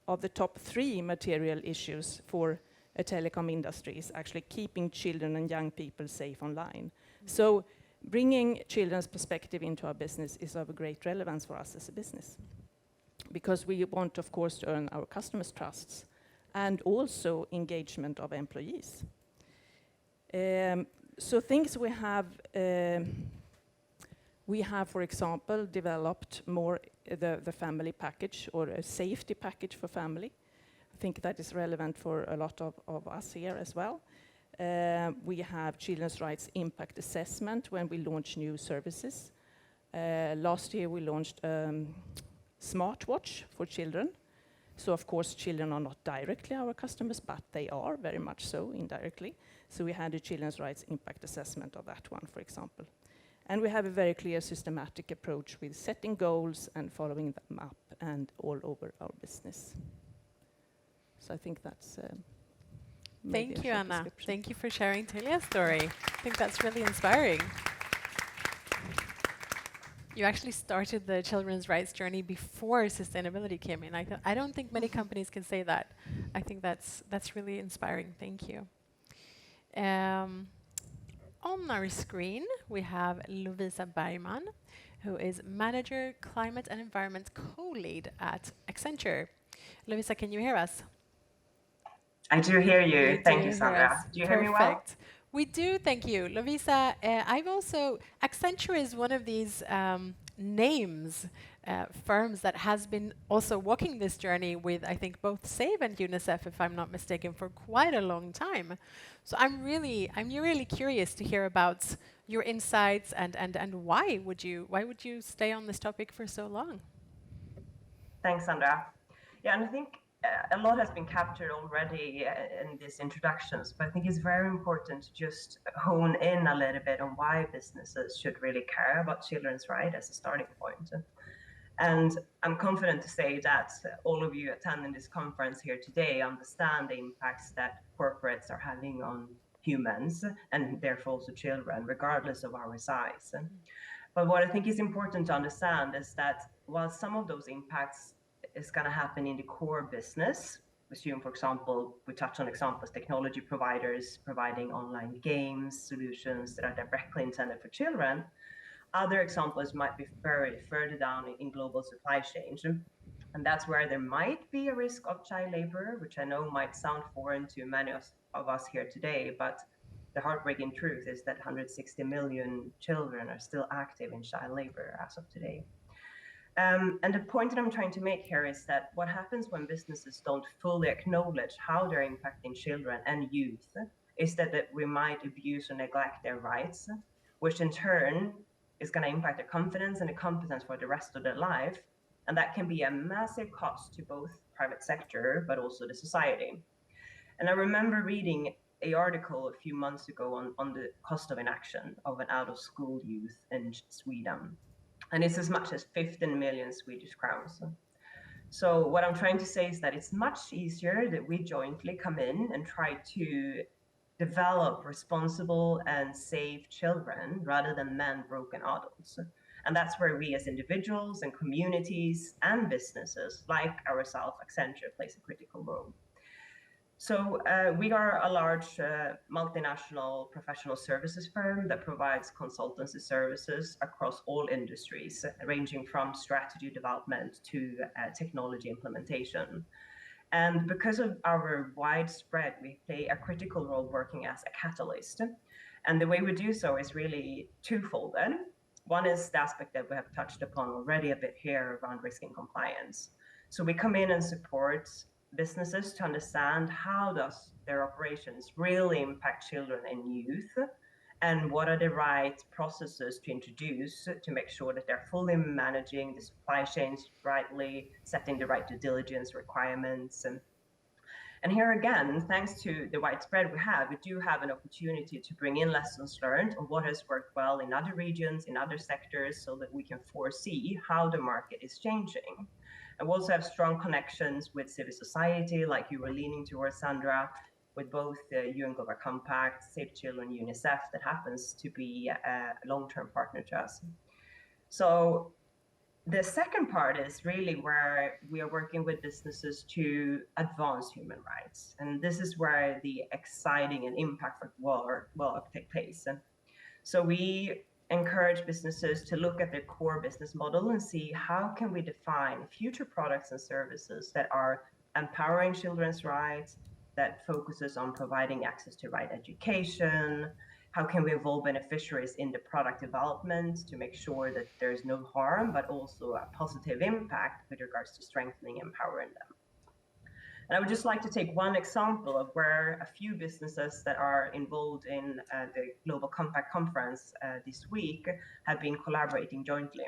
of the top 3 material issues for a telecom industry is actually keeping children and young people safe online. So bringing children's perspective into our business is of a great relevance for us as a business, because we want, of course, to earn our customers' trusts and also engagement of employees. So things we have, for example, developed more the family package, or a safety package for family. I think that is relevant for a lot of us here as well. We have children's rights impact assessment when we launch new services. Last year we launched smartwatch for children. So of course children are not directly our customers, but they are very much so indirectly. So we had a children's rights impact assessment of that one, for example. And we have a very clear systematic approach with setting goals and following them up and all over our business. So I think that's Thank you, Anna. Thank you for sharing Telia's story. I think that's really inspiring. You actually started the children's rights journey before sustainability came in. I don't think many companies can say that. I think that's really inspiring. Thank you. On our screen, we have Lovisa Bergman, who is Manager Climate and Environment Co-Lead at Accenture. Lovisa, can you hear us? I do hear you. Thank you, Sandra. Do you hear me well? We do, thank you. Lovisa, Accenture is one of these names, firms that has been also walking this journey with, I think, both SAVE and UNICEF, if I'm not mistaken, for quite a long time. So I'm really curious to hear about your insights and why would you stay on this topic for so long? Thanks, Sandra. Yeah, and I think a lot has been captured already in these introductions, but I think it's very important to just hone in a little bit on why businesses should really care about children's rights as a starting point. And I'm confident to say that all of you attending this conference here today understand the impacts that corporates are having on humans and therefore also children, regardless of our size. But what I think is important to understand is that while some of those impacts is going to happen in the core business, assume, for example, we touch on examples, technology providers providing online games, solutions that are directly intended for children. Other examples might be very further down in global supply chains. And that's where there might be a risk of child labor, which I know might sound foreign to many of us here today, but the heartbreaking truth is that 160 million children are still active in child labor as of today. And the point that I'm trying to make here is that what happens when businesses don't fully acknowledge how they're impacting children and youth is that we might abuse or neglect their rights, which in turn is going to impact their confidence and the competence for the rest of their life. And that can be a massive cost to both private sector, but also the society. And I remember reading an article a few months ago on the cost of inaction of an out-of-school youth in Sweden. And it's as much as 15 million Swedish crowns. So what I'm trying to say is that it's much easier that we jointly come in and try to develop responsible and safe children rather than man-broken adults. And that's where we as individuals and communities and businesses like ourselves, Accenture, plays a critical role. So we are a large multinational professional services firm that provides consultancy services across all industries, ranging from strategy development to technology implementation. And because of our widespread, we play a critical role working as a catalyst. And the way we do so is really twofold. One is the aspect that we have touched upon already a bit here around risk and compliance. So we come in and support businesses to understand how does their operations really impact children and youth, and what are the right processes to introduce to make sure that they're fully managing the supply chains rightly, setting the right due diligence requirements. And here again, thanks to the widespread we do have an opportunity to bring in lessons learned on what has worked well in other regions, in other sectors, so that we can foresee how the market is changing. And we also have strong connections with civil society, like you were leaning towards, Sandra, with both the UN Global Compact, Save the Children, UNICEF, that happens to be a long-term partner to us. So the second part is really where we are working with businesses to advance human rights. And this is where the exciting and impactful work take place. And so we encourage businesses to look at their core business model and see how can we define future products and services that are empowering children's rights, that focuses on providing access to right education. How can we involve beneficiaries in the product development to make sure that there's no harm, but also a positive impact with regards to strengthening and empowering them. And I would just like to take one example of where a few businesses that are involved in the Global Compact conference this week have been collaborating jointly.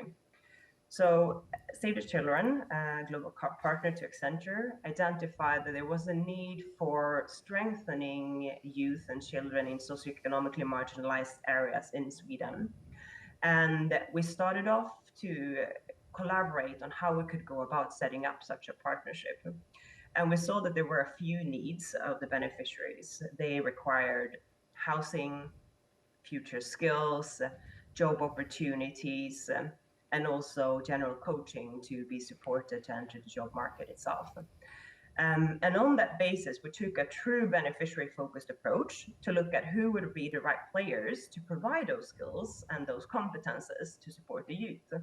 So Save the Children, a global partner to Accenture, identified that there was a need for strengthening youth and children in socioeconomically marginalized areas in Sweden. And we started off to collaborate on how we could go about setting up such a partnership. And we saw that there were a few needs of the beneficiaries. They required housing, future skills, job opportunities, and also general coaching to be supported to enter the job market itself. And on that basis, we took a true beneficiary-focused approach to look at who would be the right players to provide those skills and those competences to support the youth.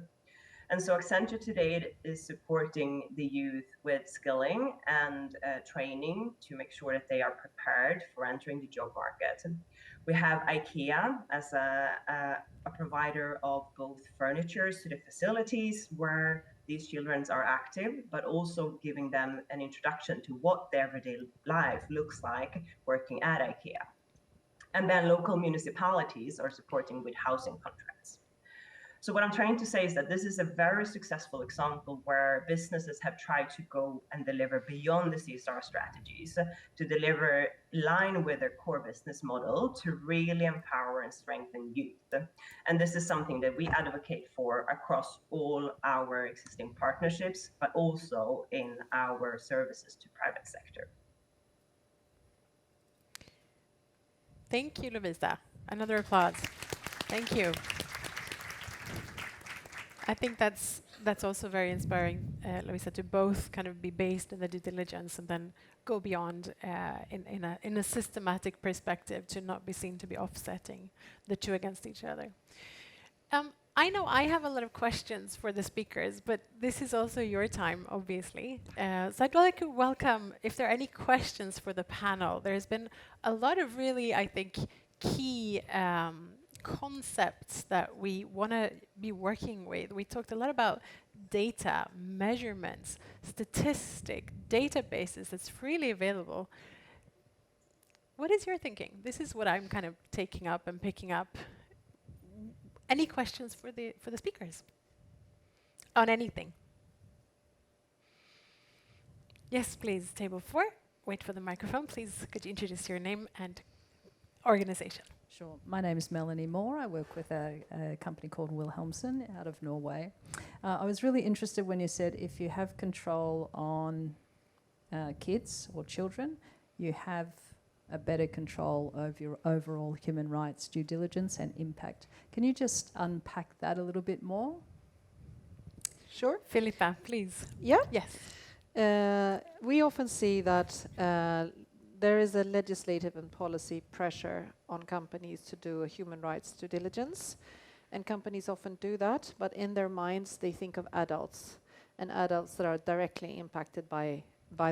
And so Accenture today is supporting the youth with skilling and training to make sure that they are prepared for entering the job market. We have IKEA as a provider of both furniture to the facilities where these children are active, but also giving them an introduction to what their everyday life looks like working at IKEA. And then local municipalities are supporting with housing contracts. So what I'm trying to say is that this is a very successful example where businesses have tried to go and deliver beyond the CSR strategies to deliver in line with their core business model to really empower and strengthen youth. And this is something that we advocate for across all our existing partnerships, but also in our services to private sector. Thank you, Lovisa. Another applause. Thank you. I think that's that's also very inspiring, Louisa, to both kind of be based in the due diligence and then go beyond in a systematic perspective to not be seen to be offsetting the two against each other. I know I have a lot of questions for the speakers, but this is also your time, obviously. So I'd like to welcome, if there are any questions for the panel. There's been a lot of really, I think, key concepts that we want to be working with. We talked a lot about data, measurements, statistic, databases that's freely available. What is your thinking? This is what I'm kind of taking up and picking up. Any questions for the speakers on anything? Yes, please, table 4. Wait for the microphone, please. Could you introduce your name and organization? Sure. My name is Melanie Moore. I work with a company called Wilhelmsen out of Norway. I was really interested when you said if you have control on kids or children, you have a better control of your overall human rights due diligence and impact. Can you just unpack that a little bit more? Sure. Philippa, please. Yeah. Yes. We often see that there is a legislative and policy pressure on companies to do a human rights due diligence, and companies often do that, but in their minds they think of adults, and adults that are directly impacted by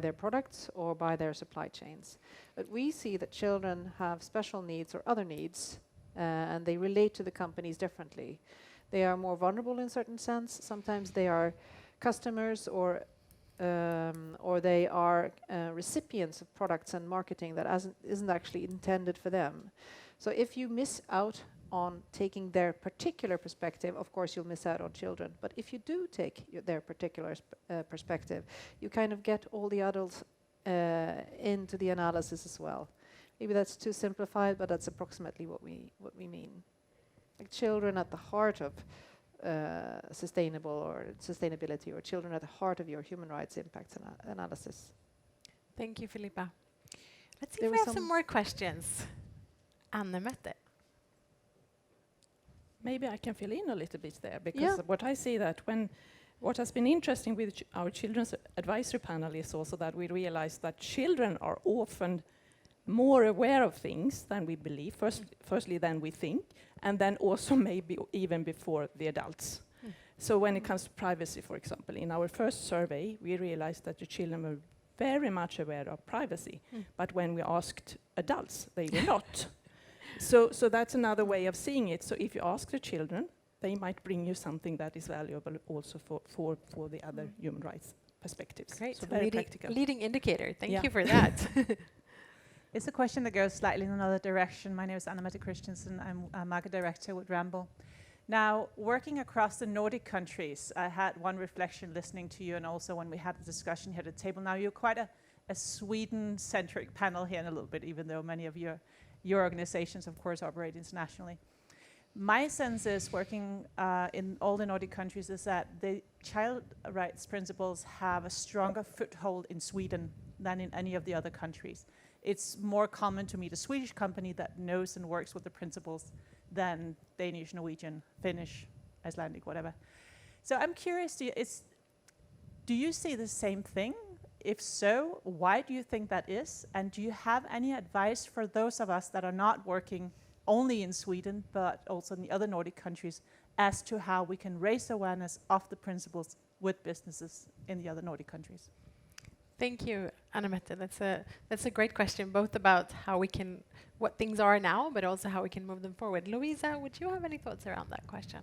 their products or by their supply chains. But we see that children have special needs or other needs, and they relate to the companies differently. They are more vulnerable in certain sense. Sometimes they are customers or they are recipients of products and marketing that isn't actually intended for them. So if you miss out on taking their particular perspective, of course you'll miss out on children. But if you do take their particular perspective, you kind of get all the adults into the analysis as well. Maybe that's too simplified, but that's approximately what we mean. Like children at the heart of sustainability, or children at the heart of your human rights impact analysis. Thank you, Philippa. Let's see if we have some more questions. Anne-Mette. Maybe I can fill in a little bit there, because what I see that what has been interesting with our children's advisory panel is also that we realize that children are often more aware of things than we believe, firstly than we think, and then also maybe even before the adults. So when it comes to privacy, for example, in our first survey, we realized that the children were very much aware of privacy, but when we asked adults, they were not. So that's another way of seeing it. So if you ask the children, they might bring you something that is valuable also for the other human rights perspectives. Great. So very practical. Leading indicator. Thank you for that. It's a question that goes slightly in another direction. My name is Anna-Mette Christensen. I'm a market director with Rambo. Now, working across the Nordic countries, I had one reflection listening to you, and also when we had the discussion here at the table. Now, you're quite a Sweden-centric panel here in a little bit, even though many of your organizations, of course, operate internationally. My sense is, working in all the Nordic countries, is that the child rights principles have a stronger foothold in Sweden than in any of the other countries. It's more common to meet a Swedish company that knows and works with the principles than Danish, Norwegian, Finnish, Icelandic, whatever. So I'm curious, do you see the same thing? If so, why do you think that is? And do you have any advice for those of us that are not working only in Sweden, but also in the other Nordic countries, as to how we can raise awareness of the principles with businesses in the other Nordic countries? Thank you, Anna-Mette. That's a great question, both about how we can, what things are now, but also how we can move them forward. Louisa, would you have any thoughts around that question?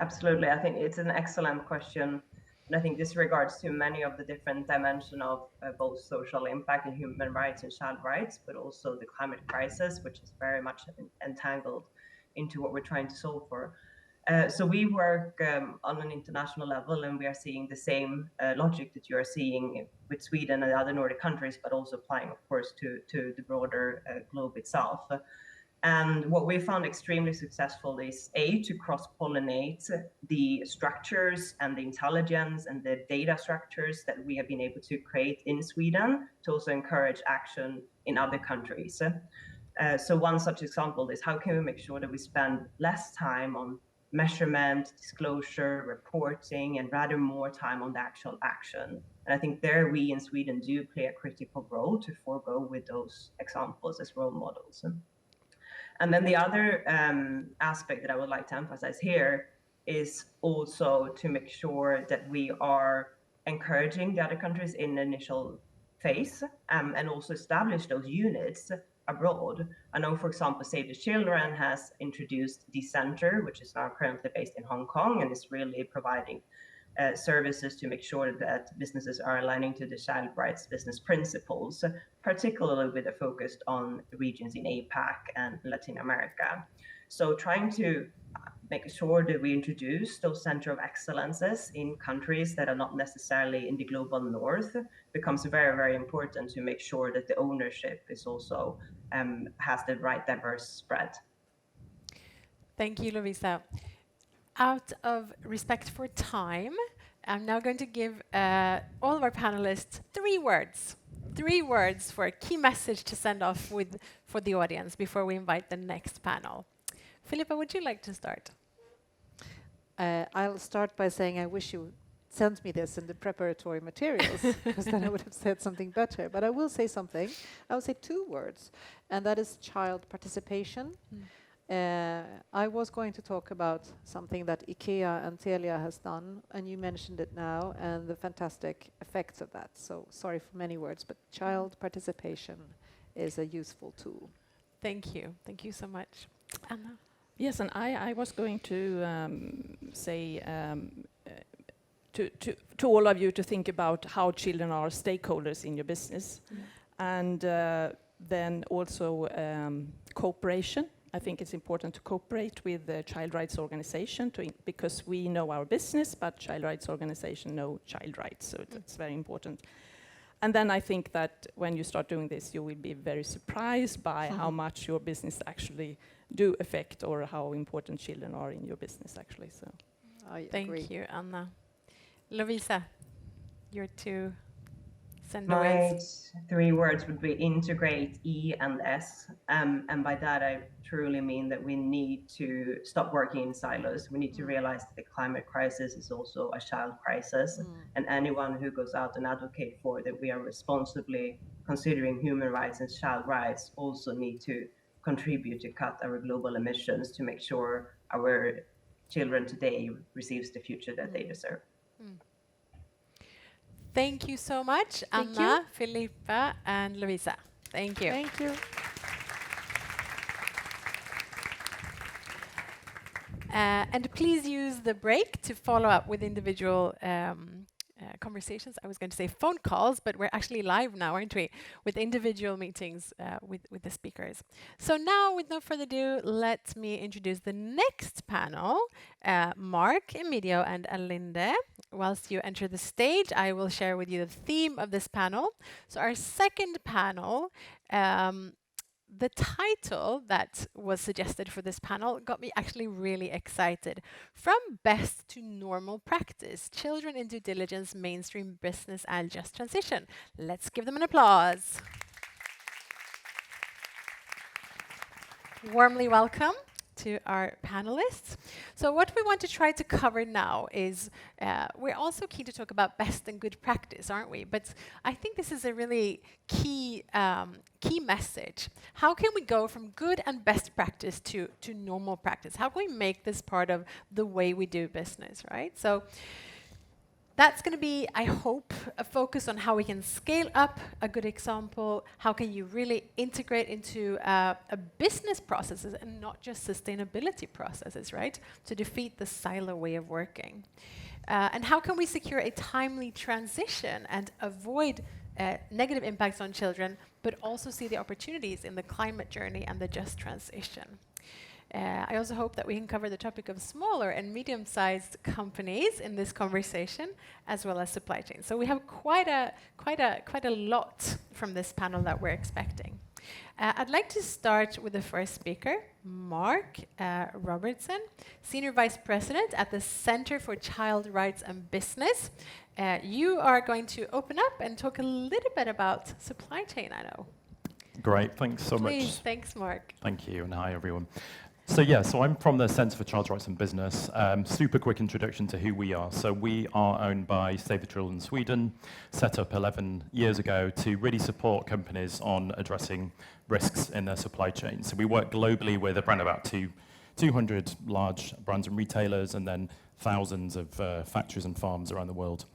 Absolutely. I think it's an excellent question. And I think this regards to many of the different dimensions of both social impact and human rights and child rights, but also the climate crisis, which is very much entangled into what we're trying to solve for. So we work on an international level, and we are seeing the same logic that you are seeing with Sweden and the other Nordic countries, but also applying, of course, to the broader globe itself. And what we found extremely successful is to cross-pollinate the structures and the intelligence and the data structures that we have been able to create in Sweden to also encourage action in other countries. So one such example is, how can we make sure that we spend less time on measurement, disclosure, reporting, and rather more time on the actual action. And I think there we in Sweden do play a critical role to forego with those examples as role models. And then the other aspect that I would like to emphasize here is also to make sure that we are encouraging the other countries in the initial phase and also establish those units abroad. I know, for example, Save the Children has introduced the Center, which is now currently based in Hong Kong and is really providing services to make sure that businesses are aligning to the child rights business principles, particularly with a focus on regions in APAC and Latin America. So trying to make sure that we introduce those center of excellences in countries that are not necessarily in the global north becomes very, very important to make sure that the ownership is also has the right diverse spread. Thank you, Lovisa. Out of respect for time, I'm now going to give all of our panelists 3 words. 3 words for a key message to send off with for the audience before we invite the next panel. Philippa, would you like to start? I'll start by saying I wish you sent me this in the preparatory materials, because then I would have said something better. But I will say something. I will say 2 words, and that is child participation. I was going to talk about something that IKEA and Telia has done, and you mentioned it now, and the fantastic effects of that. So sorry for many words, but child participation is a useful tool. Thank you. Thank you so much. Anna? Yes, and I was going to say to all of you to think about how children are stakeholders in your business, and then also cooperation. I think it's important to cooperate with the child rights organization because we know our business, but child rights organization know child rights, so it's very important. And then I think that when you start doing this, you will be very surprised by how much your business actually do affect, or how important children are in your business actually. So, Thank you, Anna. Lovisa, your 2 send My aways. 3 words would be integrate, E and S. And by that, I truly mean that we need to stop working in silos. We need to realize that the climate crisis is also a child crisis. And anyone who goes out and advocate for that we are responsibly considering human rights and child rights also need to contribute to cut our global emissions to make sure our children today receives the future that they deserve. Thank you so much, Anna, Philippa, and Lovisa. Thank you. Thank you. And please use the break to follow up with individual conversations. I was going to say phone calls, but we're actually live now, aren't we? With individual meetings with the speakers. So now, with no further ado, let me introduce the next panel. Mark, Emilio, and Alinde. Whilst you enter the stage, I will share with you the theme of this panel. So our second panel, the title that was suggested for this panel got me actually really excited. From best to normal practice, children in due diligence, mainstream business and just transition. Let's give them an applause. Warmly welcome to our panelists. So what we want to try to cover now is, we're also keen to talk about best and good practice, aren't we? But I think this is a really key message. How can we go from good and best practice to normal practice? How can we make this part of the way we do business, right? So that's going to be, I hope, a focus on how we can scale up a good example. How can you really integrate into a business processes and not just sustainability processes, right? To defeat the silo way of working. And how can we secure a timely transition and avoid negative impacts on children, but also see the opportunities in the climate journey and the just transition. I also hope that we can cover the topic of smaller and medium-sized companies in this conversation, as well as supply chain. So we have quite a lot from this panel that we're expecting. I'd like to start with the first speaker, Mark Robertson, Senior Vice President at the Center for Child Rights and Business. You are going to open up and talk a little bit about supply chain, I know. Great, thanks so much. Please, thanks, Mark. Thank you, and hi, everyone. So I'm from the Centre for Child's Rights and Business. Super quick introduction to who we are. So we are owned by Save the Children Sweden, set up 11 years ago to really support companies on addressing risks in their supply chain. So we work globally with around about 200 large brands and retailers, and then thousands of factories and farms around the world.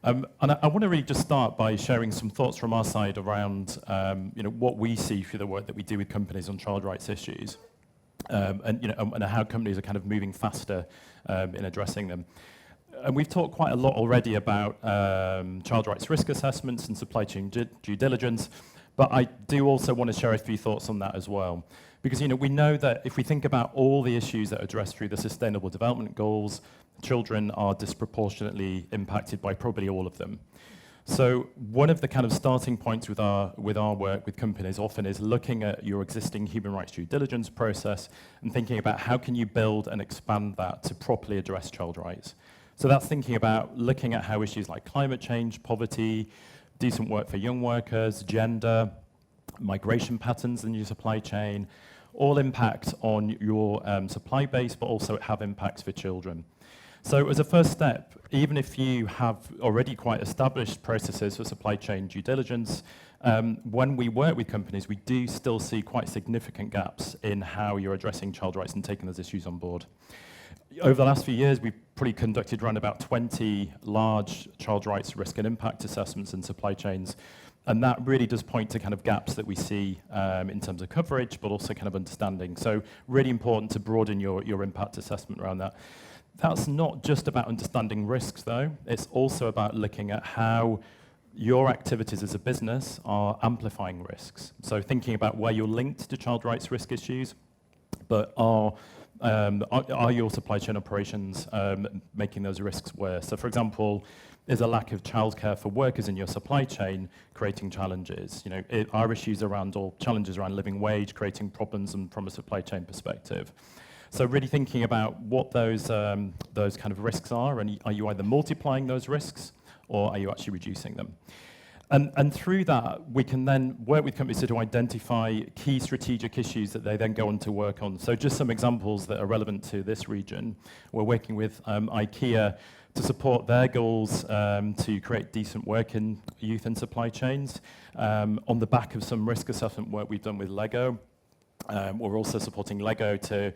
And I want to really just start by sharing some thoughts from our side around what we see through the work that we do with companies on child rights issues. And how companies are kind of moving faster in addressing them. And we've talked quite a lot already about child rights risk assessments and supply chain due diligence, but I do also want to share a few thoughts on that as well. Because we know that if we think about all the issues that are addressed through the Sustainable Development Goals, children are disproportionately impacted by probably all of them. So one of the kind of starting points with our work with companies often is looking at your existing human rights due diligence process and thinking about how can you build and expand that to properly address child rights. So that's thinking about looking at how issues like climate change, poverty, decent work for young workers, gender, migration patterns in your supply chain, all impact on your supply base, but also have impacts for children. So as a first step, even if you have already quite established processes for supply chain due diligence, when we work with companies, we do still see quite significant gaps in how you're addressing child rights and taking those issues on board. Over the last few years, we've probably conducted around about 20 large child rights risk and impact assessments in supply chains. And that really does point to kind of gaps that we see in terms of coverage, but also kind of understanding. So really important to broaden your impact assessment around that. That's not just about understanding risks, though. It's also about looking at how your activities as a business are amplifying risks. So thinking about where you're linked to child rights risk issues, but are your supply chain operations making those risks worse? So for example, is a lack of childcare for workers in your supply chain creating challenges? Are issues around or challenges around living wage creating problems from a supply chain perspective? So really thinking about what those kind of risks are, and are you either multiplying those risks or are you actually reducing them? And through that, we can then work with companies to identify key strategic issues that they then go on to work on. So just some examples that are relevant to this region. We're working with IKEA to support their goals to create decent work in youth and supply chains. On the back of some risk assessment work we've done with Lego, we're also supporting Lego to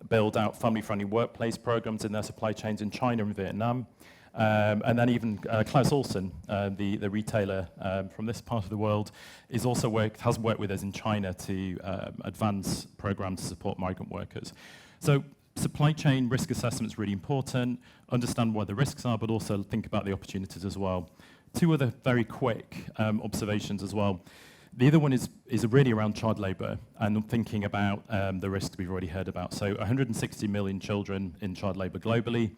build out family-friendly workplace programs in their supply chains in China and Vietnam. And then even Klaus Olsen, the retailer from this part of the world, has worked with us in China to advance programs to support migrant workers. So supply chain risk assessment is really important, understand what the risks are, but also think about the opportunities as well. Two other very quick observations as well. The other one is really around child labour and thinking about the risks we've already heard about. So 160 million children in child labour globally.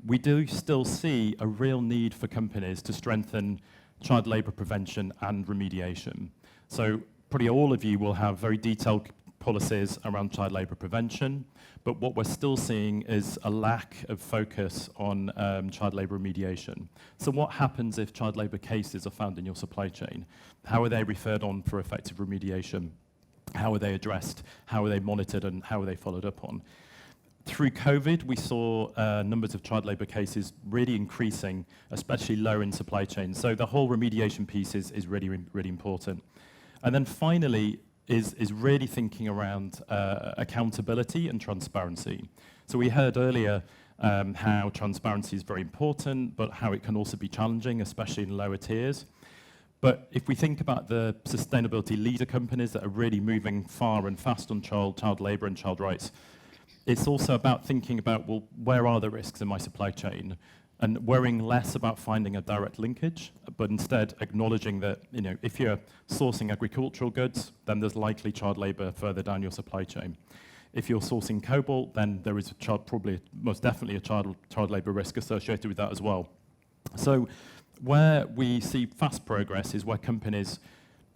We do still see a real need for companies to strengthen child labour prevention and remediation. So probably all of you will have very detailed policies around child labour prevention, but what we're still seeing is a lack of focus on child labour remediation. So what happens if child labour cases are found in your supply chain? How are they referred on for effective remediation? How are they addressed? How are they monitored, and how are they followed up on? Through COVID, we saw numbers of child labour cases really increasing, especially low in supply chains. So the whole remediation piece is really, really important. And then finally, is really thinking around accountability and transparency. So we heard earlier how transparency is very important, but how it can also be challenging, especially in lower tiers. But if we think about the sustainability leader companies that are really moving far and fast on child labour and child rights, it's also about thinking about, well, where are the risks in my supply chain? And worrying less about finding a direct linkage, but instead acknowledging that, if you're sourcing agricultural goods, then there's likely child labour further down your supply chain. If you're sourcing cobalt, then there is most definitely a child labour risk associated with that as well. So where we see fast progress is where companies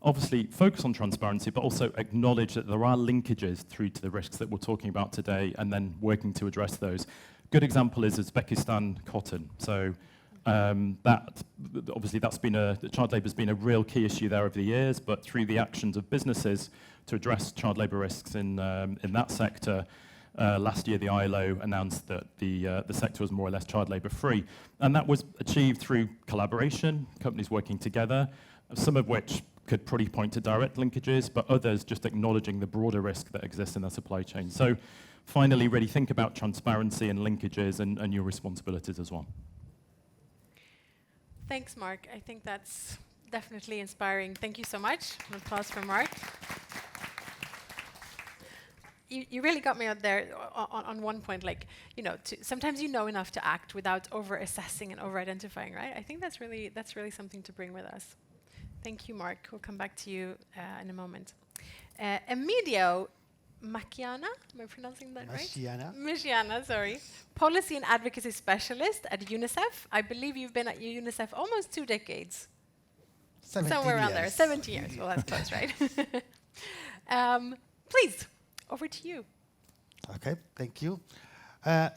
obviously focus on transparency, but also acknowledge that there are linkages through to the risks that we're talking about today, and then working to address those. Good example is Uzbekistan cotton. So Obviously child labour has been a real key issue there over the years, but through the actions of businesses to address child labour risks in that sector, last year the ILO announced that the sector was more or less child labour free, and that was achieved through collaboration, companies working together, some of which could probably point to direct linkages, but others just acknowledging the broader risk that exists in their supply chain. So finally, really think about transparency and linkages and your responsibilities as well. Thanks, Mark. I think that's definitely inspiring. Thank you so much. An applause for Mark. You really got me out there on one point, like, sometimes you know enough to act without over-assessing and over-identifying, right? I think that's really something to bring with us. Thank you, Mark. We'll come back to you in a moment. Emilio Macchiana, am I pronouncing that right? Macchiana, sorry. Policy and Advocacy Specialist at UNICEF. I believe you've been at UNICEF almost 2 decades. Somewhere around there, 70 years. Well, that's close, right? Please, over to you. Okay, thank you.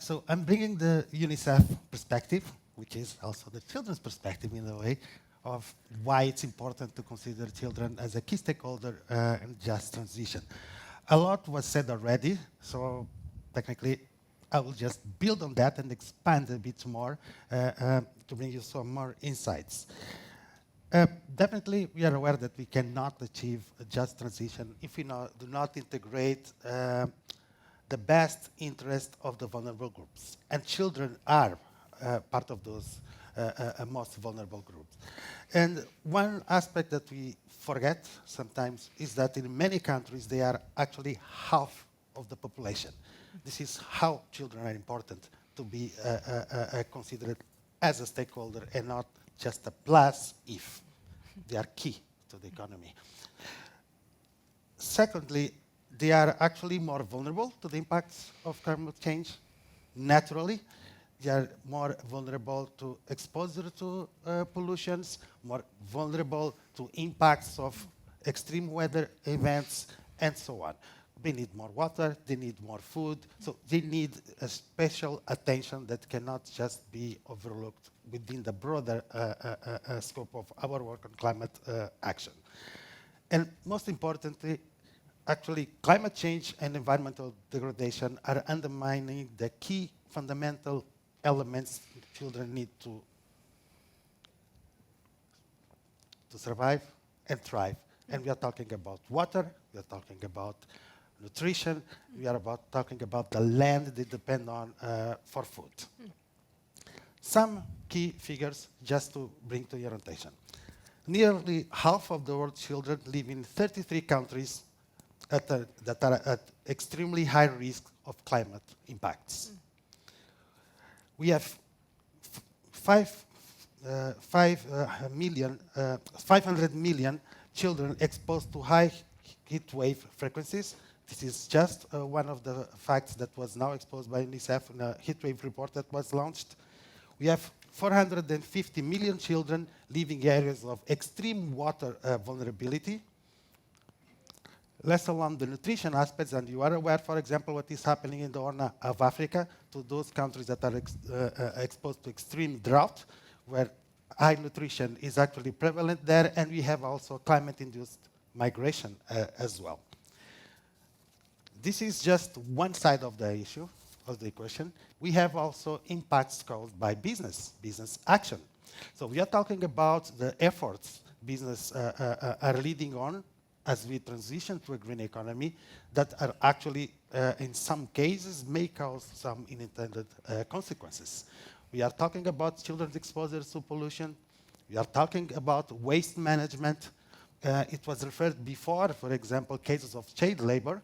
So I'm bringing the UNICEF perspective, which is also the children's perspective in a way, of why it's important to consider children as a key stakeholder in just transition. A lot was said already, so technically I will just build on that and expand a bit more to bring you some more insights. Definitely we are aware that we cannot achieve a just transition if we do not integrate the best interest of the vulnerable groups. And children are part of those most vulnerable groups. And one aspect that we forget sometimes is that in many countries they are actually half of the population. This is how children are important to be considered as a stakeholder and not just a plus if. They are key to the economy. Secondly, they are actually more vulnerable to the impacts of climate change naturally. They are more vulnerable to exposure to pollutions, more vulnerable to impacts of extreme weather events, and so on. They need more water, they need more food, so they need a special attention that cannot just be overlooked within the broader scope of our work on climate action. And most importantly, actually, climate change and environmental degradation are undermining the key fundamental elements children need to survive and thrive. And we are talking about water, we are talking about nutrition, we are talking about the land they depend on for food. Some key figures just to bring to your attention. Nearly half of the world's children live in 33 countries that are at extremely high risk of climate impacts. We have 500 million children exposed to high heat wave frequencies. This is just one of the facts that was now exposed by UNICEF in a heat wave report that was launched. We have 450 million children living in areas of extreme water vulnerability. Less along the nutrition aspects, and you are aware, for example, what is happening in the Horn of Africa to those countries that are exposed to extreme drought, where high nutrition is actually prevalent there, and we have also climate-induced migration as well. This is just one side of the issue, of the equation. We have also impacts caused by business action. So we are talking about the efforts business are leading on as we transition to a green economy that are actually, in some cases, may cause some unintended consequences. We are talking about children's exposure to pollution. We are talking about waste management. It was referred before, for example, cases of child labor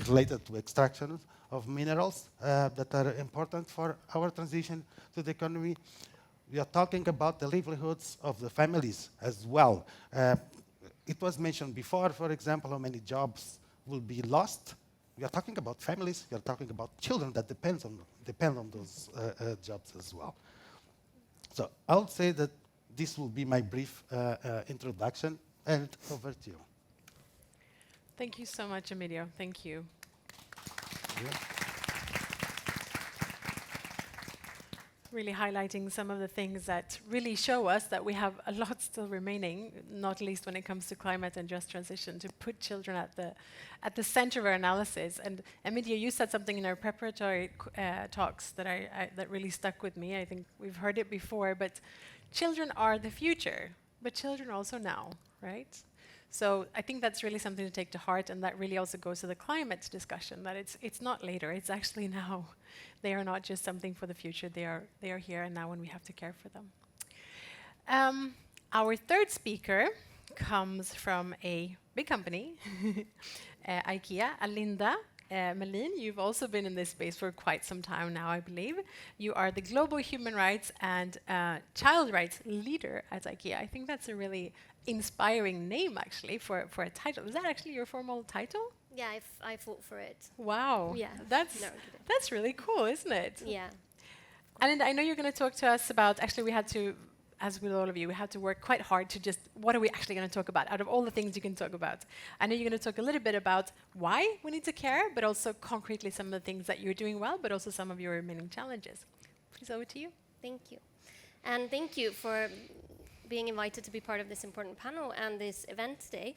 related to extraction of minerals that are important for our transition to the economy. We are talking about the livelihoods of the families as well. It was mentioned before, for example, how many jobs will be lost. We are talking about families, we are talking about children that depend on those jobs as well. So I would say that this will be my brief introduction, and over to you. Thank you so much, Emilio. Thank you. really highlighting some of the things that really show us that we have a lot still remaining, not least when it comes to climate and just transition, to put children at the center of our analysis. And Emilia, you said something in our preparatory talks that really stuck with me. I think we've heard it before, but children are the future, but children also now, right? So I think that's really something to take to heart, and that really also goes to the climate discussion, that it's not later, it's actually now. They are not just something for the future, they are here and now, and we have to care for them. Our third speaker comes from a big company, IKEA. Alinda Melin, you've also been in this space for quite some time now, I believe. You are the Global Human Rights and Child Rights Leader at IKEA. I think that's a really inspiring name, actually, for a title. Is that actually your formal title? Yeah, I fought for it. Wow. Yeah. That's really cool, isn't it? Yeah. And I know you're going to talk to us about, actually we had to, as with all of you, we had to work quite hard to just, what are we actually going to talk about out of all the things you can talk about? I know you're going to talk a little bit about why we need to care, but also concretely some of the things that you're doing well, but also some of your remaining challenges. Please, over to you. Thank you. And thank you for being invited to be part of this important panel and this event today.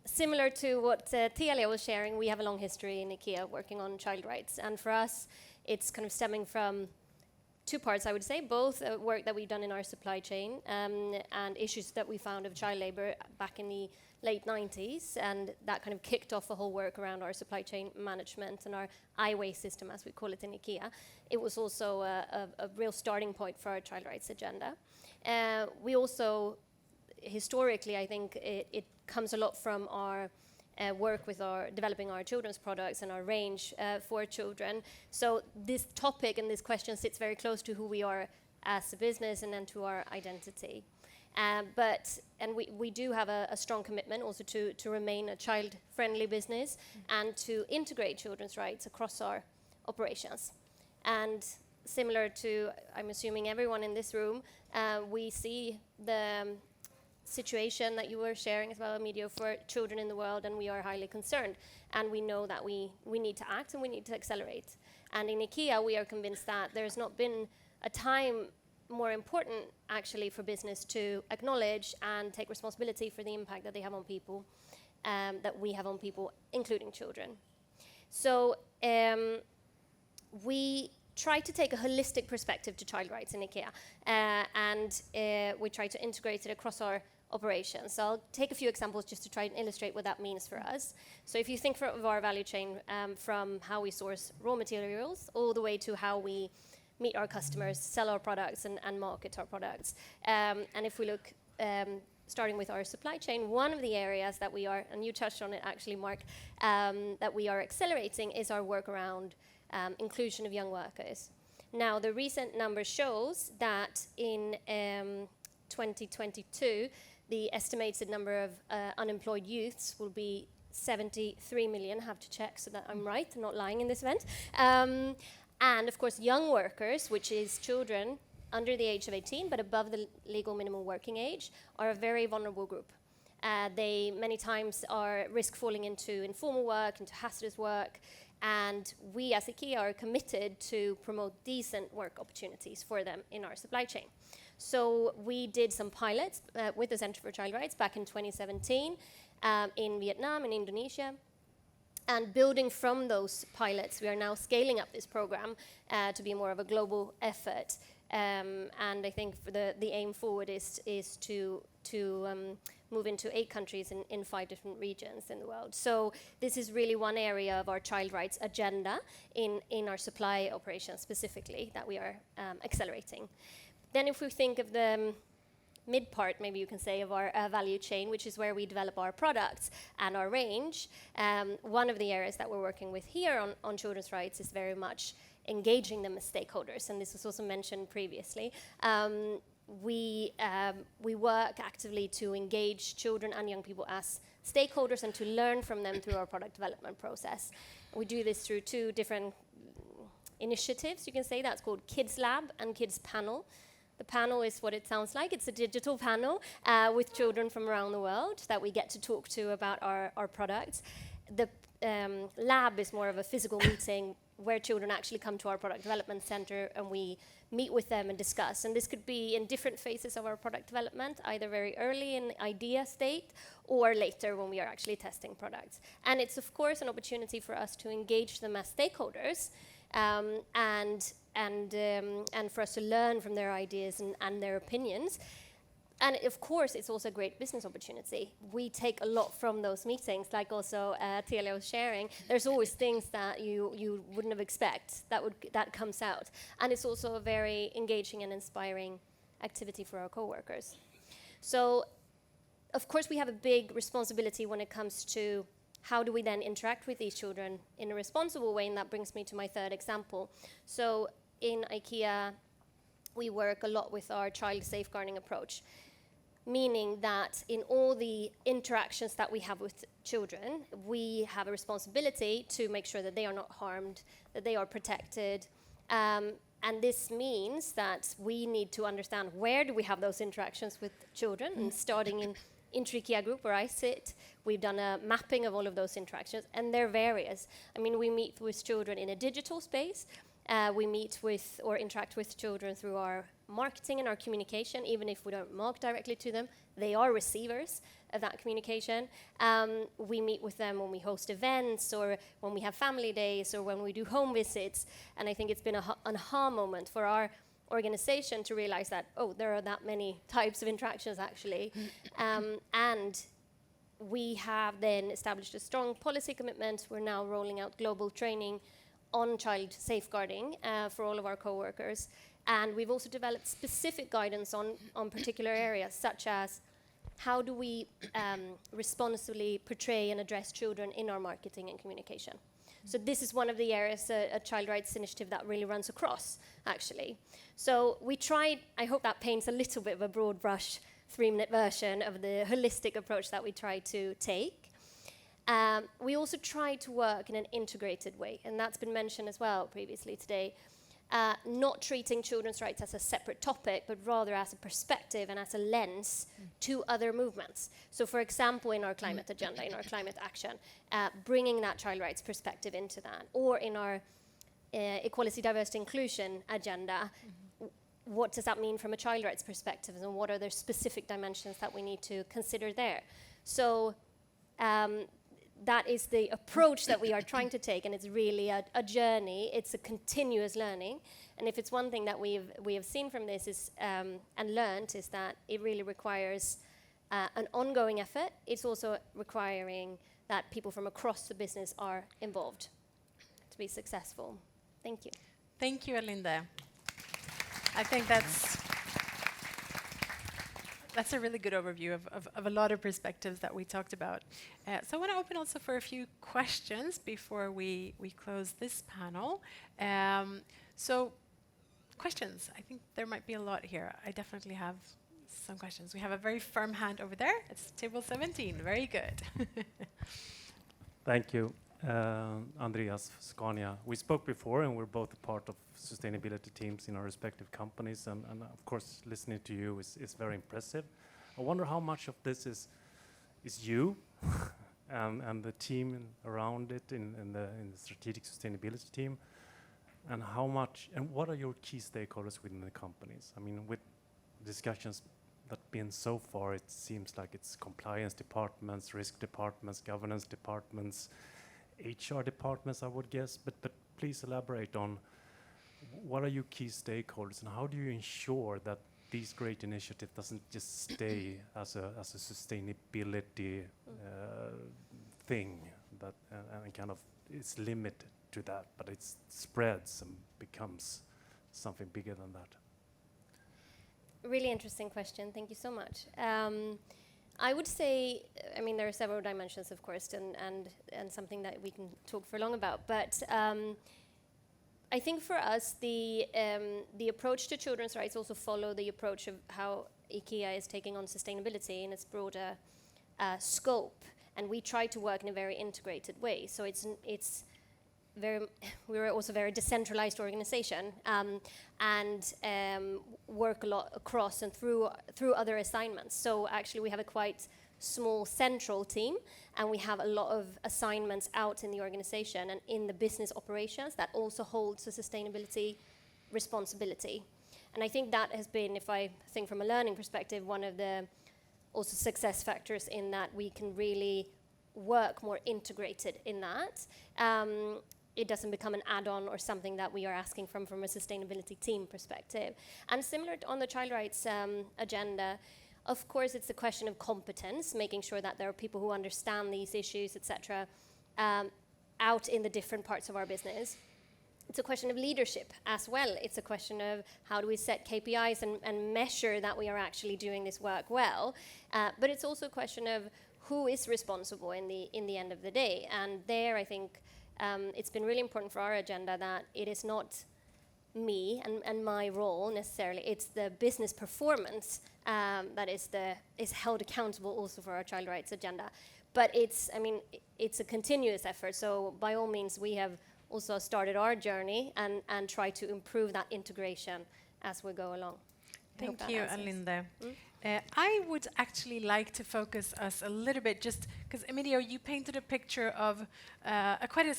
Similar to what Telia was sharing, we have a long history in IKEA working on child rights. And for us, it's kind of stemming from two parts, I would say, both work that we've done in our supply chain and issues that we found of child labor back in the late 90s, and that kind of kicked off the whole work around our supply chain management and our I-Way system, as we call it in IKEA. It was also a real starting point for our child rights agenda. We also, historically, I think it comes a lot from our work with developing our children's products and our range for children. So this topic and this question sits very close to who we are as a business and then to our identity. And we do have a strong commitment also to remain a child-friendly business and to integrate children's rights across our operations. And similar to, I'm assuming, everyone in this room, we see the situation that you were sharing as well, Emilio, for children in the world, and we are highly concerned. And we know that we need to act and we need to accelerate. And in IKEA, we are convinced that there's not been a time more important, actually, for business to acknowledge and take responsibility for the impact that they have on people, that we have on people, including children. So we try to take a holistic perspective to child rights in IKEA, and we try to integrate it across our operations. So I'll take a few examples just to try and illustrate what that means for us. So if you think of our value chain from how we source raw materials all the way to how we meet our customers, sell our products, and market our products. And if we look, starting with our supply chain, one of the areas that we are, and you touched on it actually, Mark, that we are accelerating is our work around inclusion of young workers. Now, the recent number shows that in 2022, the estimated number of unemployed youths will be 73 million. Have to check so that I'm right, I'm not lying in this event. And of course, young workers, which is children under the age of 18 but above the legal minimum working age, are a very vulnerable group. They many times are risk falling into informal work, into hazardous work, and we as IKEA are committed to promote decent work opportunities for them in our supply chain. So we did some pilots with the Center for Child Rights back in 2017 in Vietnam and Indonesia. And building from those pilots, we are now scaling up this program to be more of a global effort. And I think for the aim forward is to move into 8 countries in 5 different regions in the world. So this is really one area of our child rights agenda in our supply operations specifically that we are accelerating. Then if we think of the mid part, maybe you can say, of our value chain, which is where we develop our products and our range. One of the areas that we're working with here on children's rights is very much engaging them as stakeholders, and this was also mentioned previously. We work actively to engage children and young people as stakeholders and to learn from them through our product development process. We do this through 2 different initiatives, you can say. That's called Kids Lab and Kids Panel. The panel is what it sounds like. It's a digital panel with children from around the world that we get to talk to about our products. The lab is more of a physical meeting where children actually come to our product development center and we meet with them and discuss. And this could be in different phases of our product development, either very early in idea state or later when we are actually testing products. And it's of course an opportunity for us to engage them as stakeholders and for us to learn from their ideas and their opinions. And of course, it's also a great business opportunity. We take a lot from those meetings, like also Telia was sharing. There's always things that you wouldn't have expected that comes out. And it's also a very engaging and inspiring activity for our coworkers. So, of course, we have a big responsibility when it comes to how do we then interact with these children in a responsible way, and that brings me to my third example. So, in IKEA, we work a lot with our child safeguarding approach, meaning that in all the interactions that we have with children, we have a responsibility to make sure that they are not harmed, that they are protected. And this means that we need to understand where do we have those interactions with children, and starting in IKEA Group, where I sit, we've done a mapping of all of those interactions, and they're various. I mean, we meet with children in a digital space. We meet with or interact with children through our marketing and our communication, even if we don't market directly to them. They are receivers of that communication. We meet with them when we host events or when we have family days or when we do home visits. And I think it's been an aha moment for our organization to realize that, oh, there are that many types of interactions actually. And we have then established a strong policy commitment. We're now rolling out global training on child safeguarding for all of our coworkers. And we've also developed specific guidance on particular areas, such as how do we responsibly portray and address children in our marketing and communication. So this is one of the areas, a child rights initiative that really runs across, actually. So we tried, I hope that paints a little bit of a broad brush 3-minute version of the holistic approach that we try to take. We also try to work in an integrated way, and that's been mentioned as well previously today, not treating children's rights as a separate topic, but rather as a perspective and as a lens to other movements. So for example, in our climate agenda, in our climate action, bringing that child rights perspective into that, or in our equality, diversity, inclusion agenda, what does that mean from a child rights perspective, and what are the specific dimensions that we need to consider there? So that is the approach that we are trying to take, and it's really a journey. It's a continuous learning, and if it's one thing that we have seen from this is and learned is that it really requires an ongoing effort. It's also requiring that people from across the business are involved to be successful. Thank you. Thank you, Alinda. I think that's a really good overview of a lot of perspectives that we talked about. So I want to open also for a few questions before we close this panel. So questions, I think there might be a lot here. I definitely have some questions. We have a very firm hand over there. It's table 17, very good. Thank you, Andreas, Scania. We spoke before and we're both a part of sustainability teams in our respective companies, and of course listening to you is very impressive. I wonder how much of this is you and the team around it in the strategic sustainability team, and how much and what are your key stakeholders within the companies? I mean, with discussions that been so far, it seems like it's compliance departments, risk departments, governance departments, HR departments, I would guess, but please elaborate on what are your key stakeholders and how do you ensure that these great initiatives doesn't just stay as a sustainability thing that and kind of it's limited to that, but it spreads and becomes something bigger than that? Really interesting question. Thank you so much. I would say, I mean, there are several dimensions, of course, and something that we can talk for long about. But I think for us, the approach to children's rights also follow the approach of how IKEA is taking on sustainability in its broader scope, and we try to work in a very integrated way. So it's very, we're also a very decentralized organization, and work a lot across and through other assignments. So actually we have a quite small central team, and we have a lot of assignments out in the organization and in the business operations that also holds a sustainability responsibility. And I think that has been, if I think from a learning perspective, one of the also success factors in that we can really work more integrated in that. It doesn't become an add-on or something that we are asking from a sustainability team perspective. And similar on the child rights agenda, of course, it's a question of competence, making sure that there are people who understand these issues, etc., out in the different parts of our business. It's a question of leadership as well. It's a question of how do we set KPIs and measure that we are actually doing this work well. But it's also a question of who is responsible in the end of the day. And there, I think, it's been really important for our agenda that it is not me and my role necessarily. It's the business performance that is held accountable also for our child rights agenda. But it's a continuous effort. So by all means, we have also started our journey and try to improve that integration as we go along. Thank you, Alinde. I would actually like to focus us a little bit, just because Emilio, you painted a picture of quite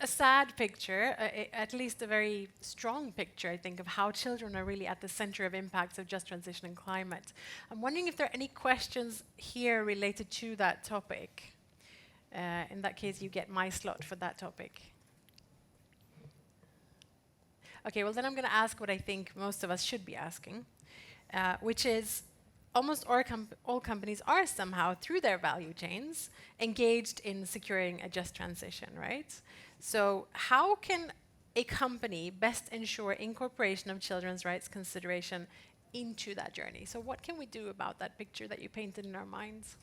a sad picture, at least a very strong picture, I think, of how children are really at the center of impacts of just transition and climate. I'm wondering if there are any questions here related to that topic. In that case, you get my slot for that topic. Okay, well then I'm going to ask what I think most of us should be asking, which is almost all companies are somehow, through their value chains, engaged in securing a just transition, right? So how can a company best ensure incorporation of children's rights consideration into that journey? So what can we do about that picture that you painted in our minds?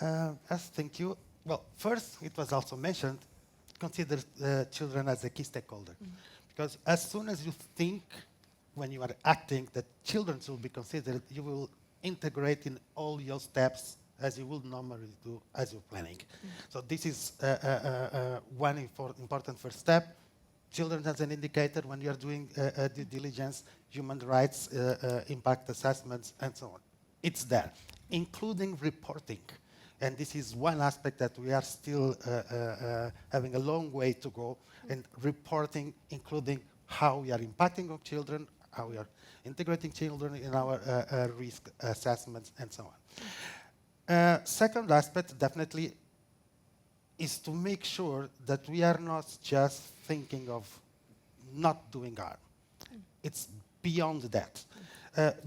Yes, thank you. Well, first, it was also mentioned, consider children as a key stakeholder. Because as soon as you think, when you are acting, that children should be considered, you will integrate in all your steps as you would normally do as you're planning. So this is one important first step. Children as an indicator when you're doing due diligence, human rights, impact assessments, and so on. It's there, including reporting. And this is one aspect that we are still having a long way to go, and reporting, including how we are impacting on children, how we are integrating children in our risk assessments, and so on. Second aspect, definitely, is to make sure that we are not just thinking of not doing harm. It's beyond that.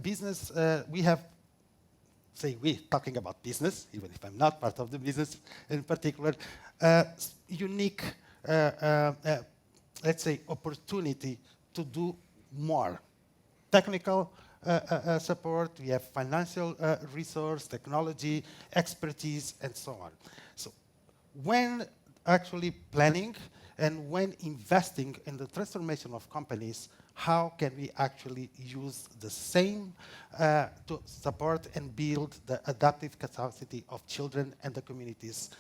Business, we have, say we, talking about business, even if I'm not part of the business in particular, unique, let's say, opportunity to do more. Technical support, we have financial resource, technology, expertise, and so on. So when actually planning and when investing in the transformation of companies, how can we actually use the same to support and build the adaptive capacity of children and the communities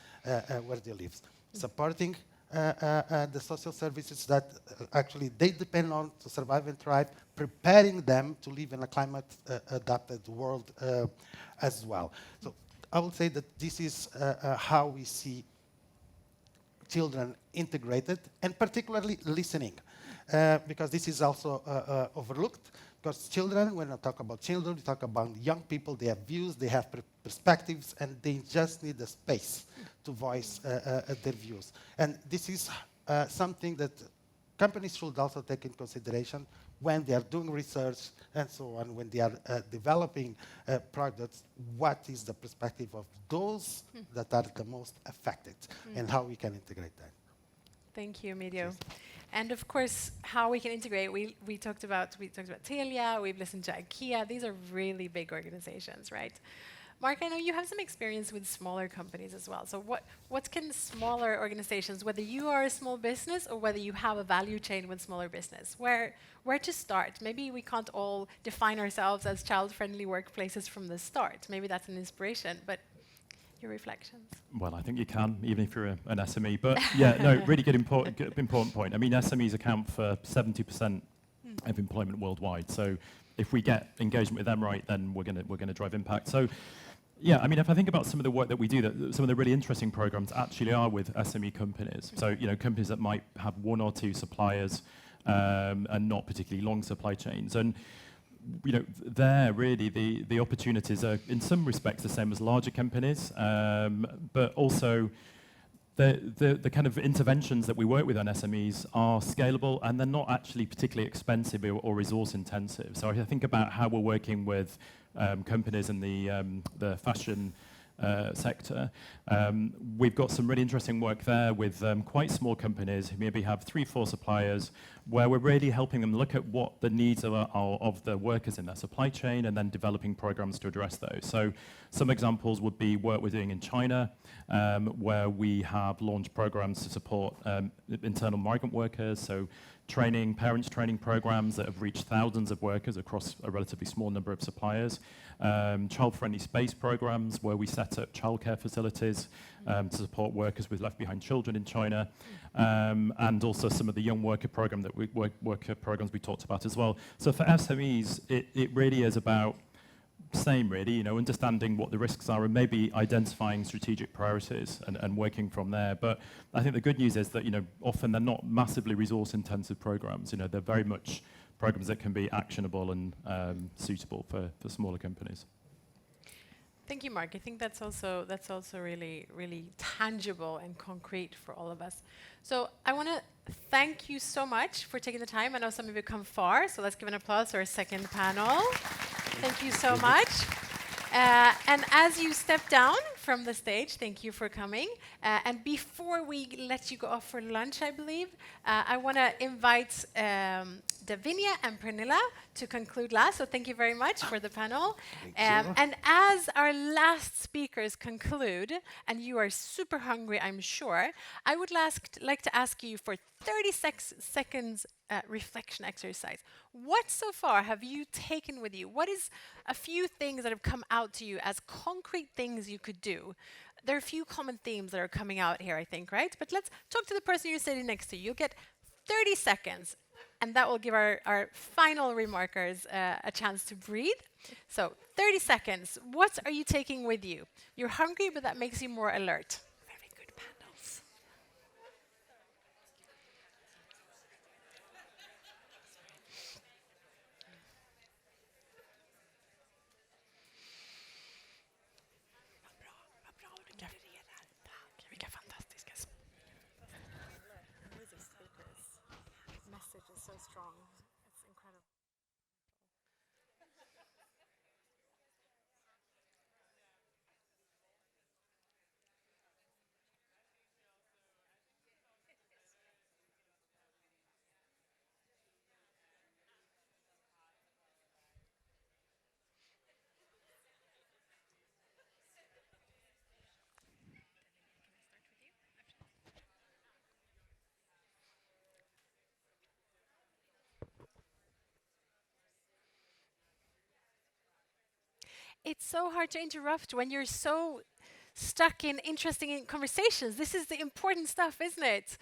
where they live? Supporting the social services that actually they depend on to survive and thrive, preparing them to live in a climate-adapted world as well. So I would say that this is how we see children integrated, and particularly listening, because this is also overlooked. Because children, when I talk about children, we talk about young people, they have views, they have perspectives, and they just need a space to voice their views. And this is something that companies should also take in consideration when they are doing research and so on, when they are developing products. What is the perspective of those that are the most affected, and how we can integrate that? Thank you, Emilio. And of course, how we can integrate, we talked about Telia, we've listened to IKEA. These are really big organizations, right? Mark, I know you have some experience with smaller companies as well. So what can smaller organizations, whether you are a small business or whether you have a value chain with smaller business, where to start? Maybe we can't all define ourselves as child-friendly workplaces from the start. Maybe that's an inspiration, but your reflections? Well, I think you can, even if you're an SME. But yeah, no, really good important point. I mean, SMEs account for 70% of employment worldwide. So if we get engagement with them right, then we're going to drive impact. So Yeah, I mean, if I think about some of the work that we do, some of the really interesting programs actually are with SME companies. So, companies that might have one or two suppliers and not particularly long supply chains. And, there really the opportunities are in some respects the same as larger companies, but also the kind of interventions that we work with on SMEs are scalable, and they're not actually particularly expensive or resource intensive. So I think about how we're working with companies in the fashion sector. We've got some really interesting work there with quite small companies who maybe have 3-4 suppliers, where we're really helping them look at what the needs are of the workers in their supply chain, and then developing programs to address those. So some examples would be work we're doing in China, where we have launched programs to support internal migrant workers, so parents training programs that have reached thousands of workers across a relatively small number of suppliers. Child-friendly space programs where we set up childcare facilities to support workers with left behind children in China, and also some of the young worker programs we talked about as well. So for SMEs, it really is about understanding what the risks are and maybe identifying strategic priorities and working from there. But I think the good news is that, often they're not massively resource-intensive programs. They're very much programs that can be actionable and suitable for smaller companies. Thank you, Mark. I think that's also really, really tangible and concrete for all of us. So I want to thank you so much for taking the time. I know some of you come far, so let's give an applause to our second panel. Thank you so much. And as you step down from the stage, thank you for coming. And before we let you go off for lunch, I believe, I want to invite Davinia and Pernilla to conclude last. So thank you very much for the panel. And as our last speakers conclude, and you are super hungry, I'm sure, I would like to ask you for 30 seconds reflection exercise. What so far have you taken with you? What is a few things that have come out to you as concrete things you could do? There are a few common themes that are coming out here, I think, right? But let's talk to the person you're sitting next to. You'll get 30 seconds, and that will give our final remarkers a chance to breathe. So 30 seconds. What are you taking with you? You're hungry, but that makes you more alert. Very good panels. Vilka fantastiska message is so strong. It's incredible. It's so hard to interrupt when you're so stuck in interesting conversations. This is the important stuff, isn't it?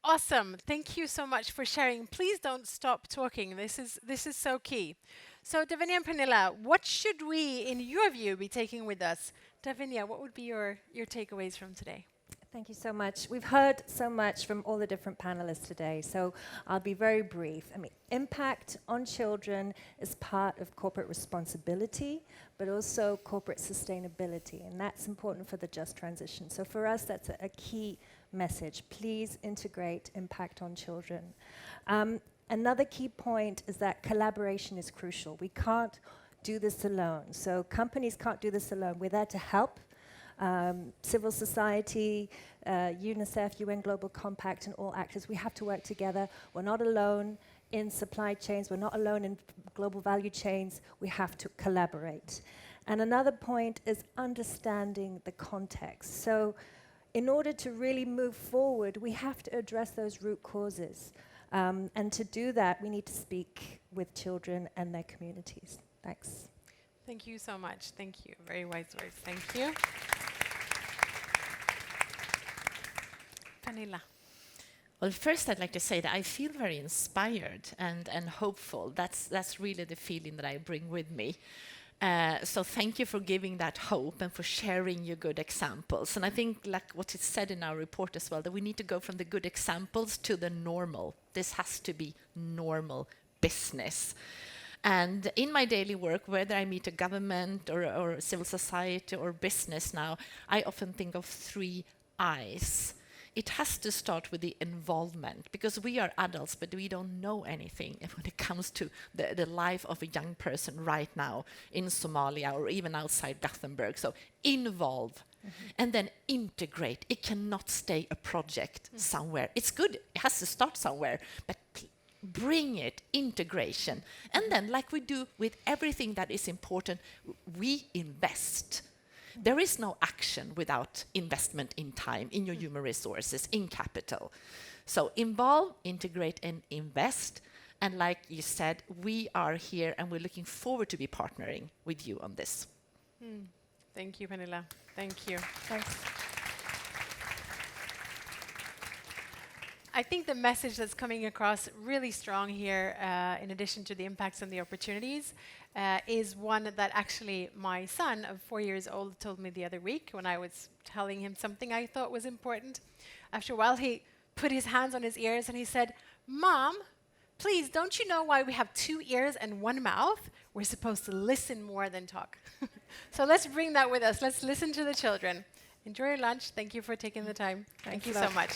Awesome. Thank you so much for sharing. Please don't stop talking. This is so key. So Davinia and Pernilla, what should we, in your view, be taking with us? Davinia, what would be your takeaways from today? Thank you so much. We've heard so much from all the different panelists today, so I'll be very brief. I mean, impact on children is part of corporate responsibility, but also corporate sustainability, and that's important for the just transition. So for us, that's a key message. Please integrate impact on children. Another key point is that collaboration is crucial. We can't do this alone. So companies can't do this alone. We're there to help. Civil society, UNICEF, UN Global Compact, and all actors, we have to work together. We're not alone in supply chains. We're not alone in global value chains. We have to collaborate. And another point is understanding the context. So in order to really move forward, we have to address those root causes. And to do that, we need to speak with children and their communities. Thanks. Thank you so much. Thank you. Very wise words. Thank you. Pernilla. Well, first I'd like to say that I feel very inspired and hopeful. That's really the feeling that I bring with me. So thank you for giving that hope and for sharing your good examples. And I think, like what is said in our report as well, that we need to go from the good examples to the normal. This has to be normal business. And in my daily work, whether I meet a government or civil society or business now, I often think of 3 I's. It has to start with the involvement, because we are adults, but we don't know anything when it comes to the life of a young person right now in Somalia or even outside Gothenburg. So involve, and then integrate. It cannot stay a project somewhere. It's good, it has to start somewhere, but bring it, integration. And then, like we do with everything that is important, we invest. There is no action without investment in time, in your human resources, in capital. So involve, integrate, and invest. And like you said, we are here and we're looking forward to be partnering with you on this. Thank you, Pernilla. Thank you. Thanks. I think the message that's coming across really strong here, in addition to the impacts and the opportunities, is one that actually my son of 4 years old told me the other week when I was telling him something I thought was important. After a while, he put his hands on his ears and he said, "Mom, please, don't you know why we have 2 ears and 1 mouth? We're supposed to listen more than talk." So let's bring that with us. Let's listen to the children. Enjoy your lunch. Thank you for taking the time. Thank you so much.